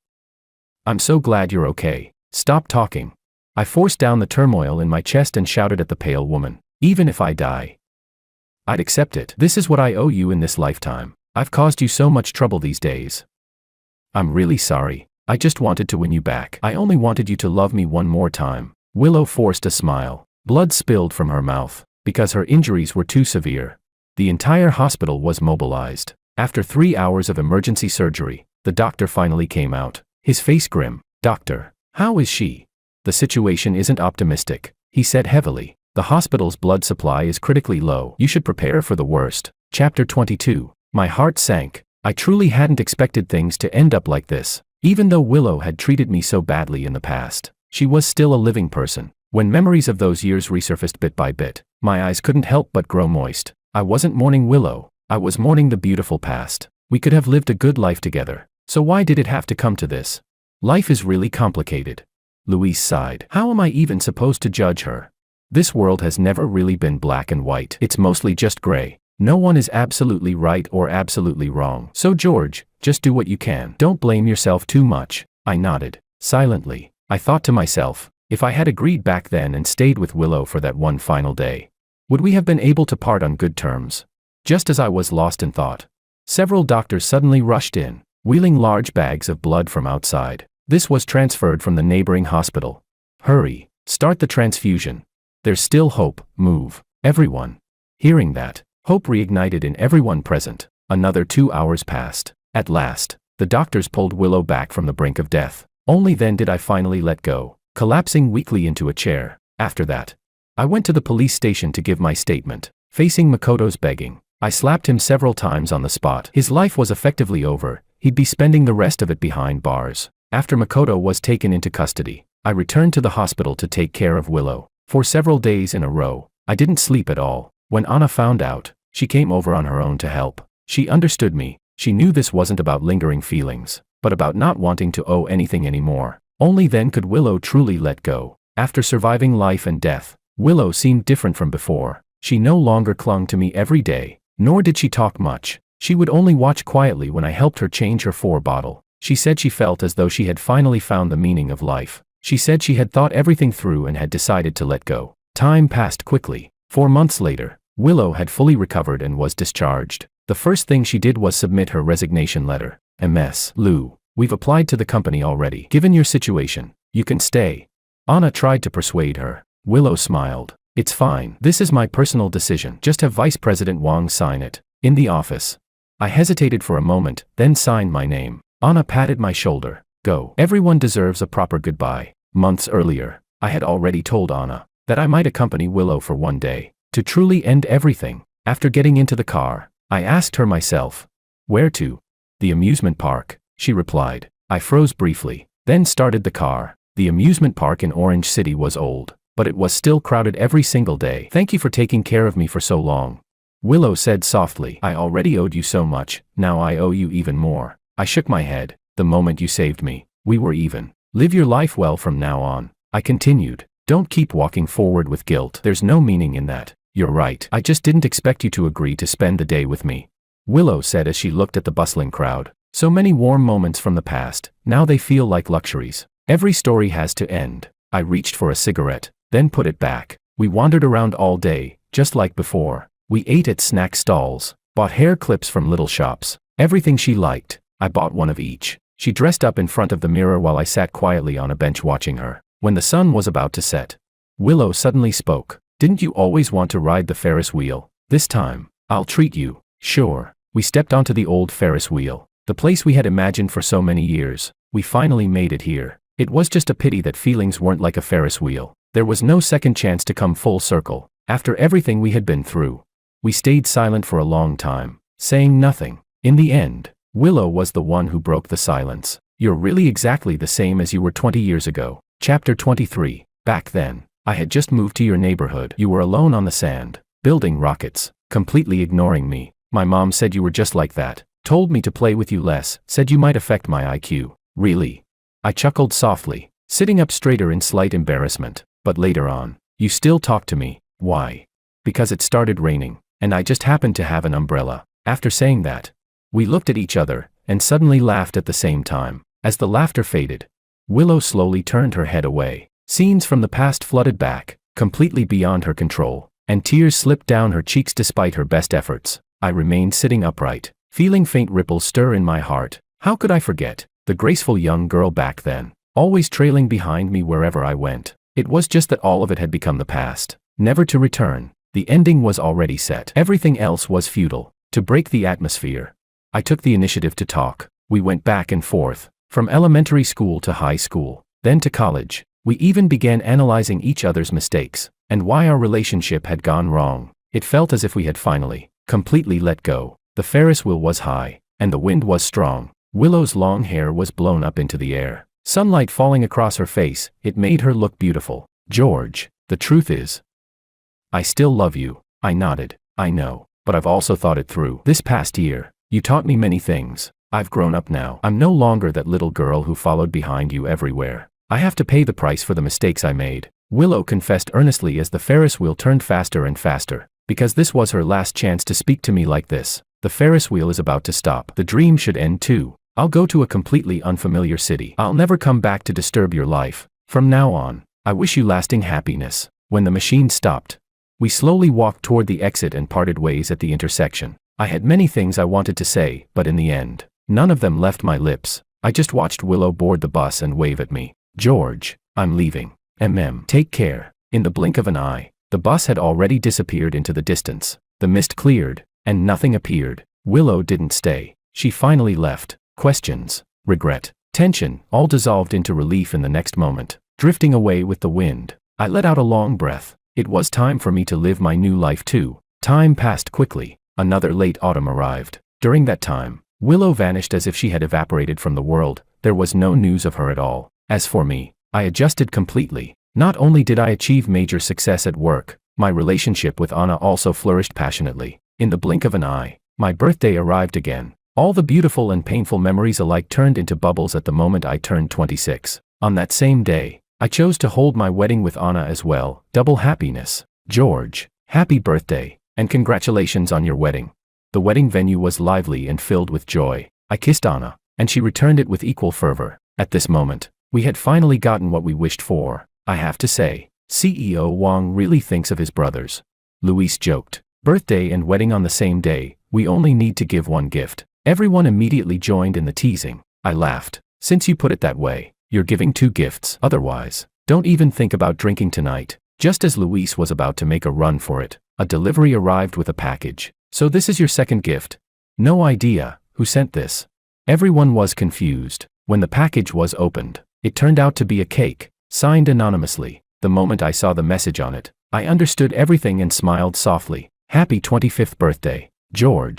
I'm so glad you're okay. Stop talking. I forced down the turmoil in my chest and shouted at the pale woman. Even if I die, I'd accept it. This is what I owe you in this lifetime. I've caused you so much trouble these days. I'm really sorry. I just wanted to win you back. I only wanted you to love me one more time. Willow forced a smile. Blood spilled from her mouth, because her injuries were too severe. The entire hospital was mobilized. After 3 hours of emergency surgery, the doctor finally came out, his face grim. Doctor, how is she? The situation isn't optimistic, he said heavily. The hospital's blood supply is critically low. You should prepare for the worst. Chapter 22. My heart sank. I truly hadn't expected things to end up like this. Even though Willow had treated me so badly in the past, she was still a living person. When memories of those years resurfaced bit by bit, my eyes couldn't help but grow moist. I wasn't mourning Willow. I was mourning the beautiful past. We could have lived a good life together. So why did it have to come to this? Life is really complicated. Louise sighed. How am I even supposed to judge her? This world has never really been black and white. It's mostly just gray. No one is absolutely right or absolutely wrong. So George, just do what you can. Don't blame yourself too much. I nodded. Silently, I thought to myself, if I had agreed back then and stayed with Willow for that one final day, would we have been able to part on good terms? Just as I was lost in thought, several doctors suddenly rushed in, wheeling large bags of blood from outside. This was transferred from the neighboring hospital. Hurry, start the transfusion. There's still hope, move. Everyone. Hearing that, hope reignited in everyone present. Another 2 hours passed. At last, the doctors pulled Willow back from the brink of death. Only then did I finally let go, collapsing weakly into a chair. After that, I went to the police station to give my statement. Facing Makoto's begging, I slapped him several times on the spot. His life was effectively over. He'd be spending the rest of it behind bars. After Makoto was taken into custody, I returned to the hospital to take care of Willow. For several days in a row, I didn't sleep at all. When Anna found out, she came over on her own to help. She understood me. She knew this wasn't about lingering feelings, but about not wanting to owe anything anymore. Only then could Willow truly let go. After surviving life and death, Willow seemed different from before. She no longer clung to me every day, nor did she talk much. She would only watch quietly when I helped her change her 4-bottle. She said she felt as though she had finally found the meaning of life. She said she had thought everything through and had decided to let go. Time passed quickly. 4 months later, Willow had fully recovered and was discharged. The first thing she did was submit her resignation letter. MS. Lou, we've applied to the company already. Given your situation, you can stay. Anna tried to persuade her. Willow smiled. It's fine. This is my personal decision. Just have Vice President Wang sign it. In the office. I hesitated for a moment, then signed my name. Anna patted my shoulder. Go. Everyone deserves a proper goodbye. Months earlier, I had already told Anna that I might accompany Willow for one day, to truly end everything. After getting into the car, I asked her myself, where to? The amusement park, she replied. I froze briefly, then started the car. The amusement park in Orange City was old, but it was still crowded every single day. Thank you for taking care of me for so long. Willow said softly. I already owed you so much, now I owe you even more. I shook my head. The moment you saved me, we were even. Live your life well from now on. I continued. Don't keep walking forward with guilt. There's no meaning in that. You're right. I just didn't expect you to agree to spend the day with me. Willow said as she looked at the bustling crowd. So many warm moments from the past, now they feel like luxuries. Every story has to end. I reached for a cigarette, then put it back. We wandered around all day, just like before. We ate at snack stalls, bought hair clips from little shops. Everything she liked, I bought one of each. She dressed up in front of the mirror while I sat quietly on a bench watching her. When the sun was about to set, Willow suddenly spoke. Didn't you always want to ride the Ferris wheel? This time, I'll treat you. Sure. We stepped onto the old Ferris wheel, the place we had imagined for so many years. We finally made it here. It was just a pity that feelings weren't like a Ferris wheel. There was no second chance to come full circle. After everything we had been through, we stayed silent for a long time, saying nothing. In the end, Willow was the one who broke the silence. You're really exactly the same as you were 20 years ago. Chapter 23. Back then, I had just moved to your neighborhood. You were alone on the sand, building rockets, completely ignoring me. My mom said you were just like that, told me to play with you less, said you might affect my IQ. Really? I chuckled softly, sitting up straighter in slight embarrassment. But later on, you still talked to me. Why? Because it started raining, and I just happened to have an umbrella. After saying that, we looked at each other, and suddenly laughed at the same time. As the laughter faded, Willow slowly turned her head away. Scenes from the past flooded back, completely beyond her control, and tears slipped down her cheeks despite her best efforts. I remained sitting upright, feeling faint ripples stir in my heart. How could I forget the graceful young girl back then, always trailing behind me wherever I went? It was just that all of it had become the past, never to return. The ending was already set. Everything else was futile. To break the atmosphere, I took the initiative to talk. We went back and forth, from elementary school to high school, then to college. We even began analyzing each other's mistakes, and why our relationship had gone wrong. It felt as if we had finally, completely let go. The Ferris wheel was high, and the wind was strong. Willow's long hair was blown up into the air. Sunlight falling across her face, it made her look beautiful. George, the truth is, I still love you. I nodded. I know, but I've also thought it through. This past year, you taught me many things. I've grown up now. I'm no longer that little girl who followed behind you everywhere. I have to pay the price for the mistakes I made," Willow confessed earnestly as the Ferris wheel turned faster and faster. Because this was her last chance to speak to me like this. The Ferris wheel is about to stop. The dream should end too. I'll go to a completely unfamiliar city. I'll never come back to disturb your life. From now on, I wish you lasting happiness. When the machine stopped, we slowly walked toward the exit and parted ways at the intersection. I had many things I wanted to say, but in the end, none of them left my lips. I just watched Willow board the bus and wave at me. "George, I'm leaving. Take care." In the blink of an eye, the bus had already disappeared into the distance. The mist cleared, and nothing appeared. Willow didn't stay. She finally left. Questions, regret, tension, all dissolved into relief in the next moment. Drifting away with the wind, I let out a long breath. It was time for me to live my new life too. Time passed quickly. Another late autumn arrived. During that time, Willow vanished as if she had evaporated from the world. There was no news of her at all. As for me, I adjusted completely. Not only did I achieve major success at work, my relationship with Anna also flourished passionately. In the blink of an eye, my birthday arrived again. All the beautiful and painful memories alike turned into bubbles at the moment I turned 26. On that same day, I chose to hold my wedding with Anna as well. Double happiness. George, happy birthday, and congratulations on your wedding. The wedding venue was lively and filled with joy. I kissed Anna, and she returned it with equal fervor. At this moment, we had finally gotten what we wished for. I have to say, CEO Wang really thinks of his brothers. Luis joked. Birthday and wedding on the same day, we only need to give one gift. Everyone immediately joined in the teasing. I laughed. Since you put it that way, you're giving 2 gifts. Otherwise, don't even think about drinking tonight. Just as Luis was about to make a run for it, a delivery arrived with a package. So this is your second gift? No idea who sent this. Everyone was confused. When the package was opened, it turned out to be a cake, signed anonymously. The moment I saw the message on it, I understood everything and smiled softly. Happy 25th birthday, George.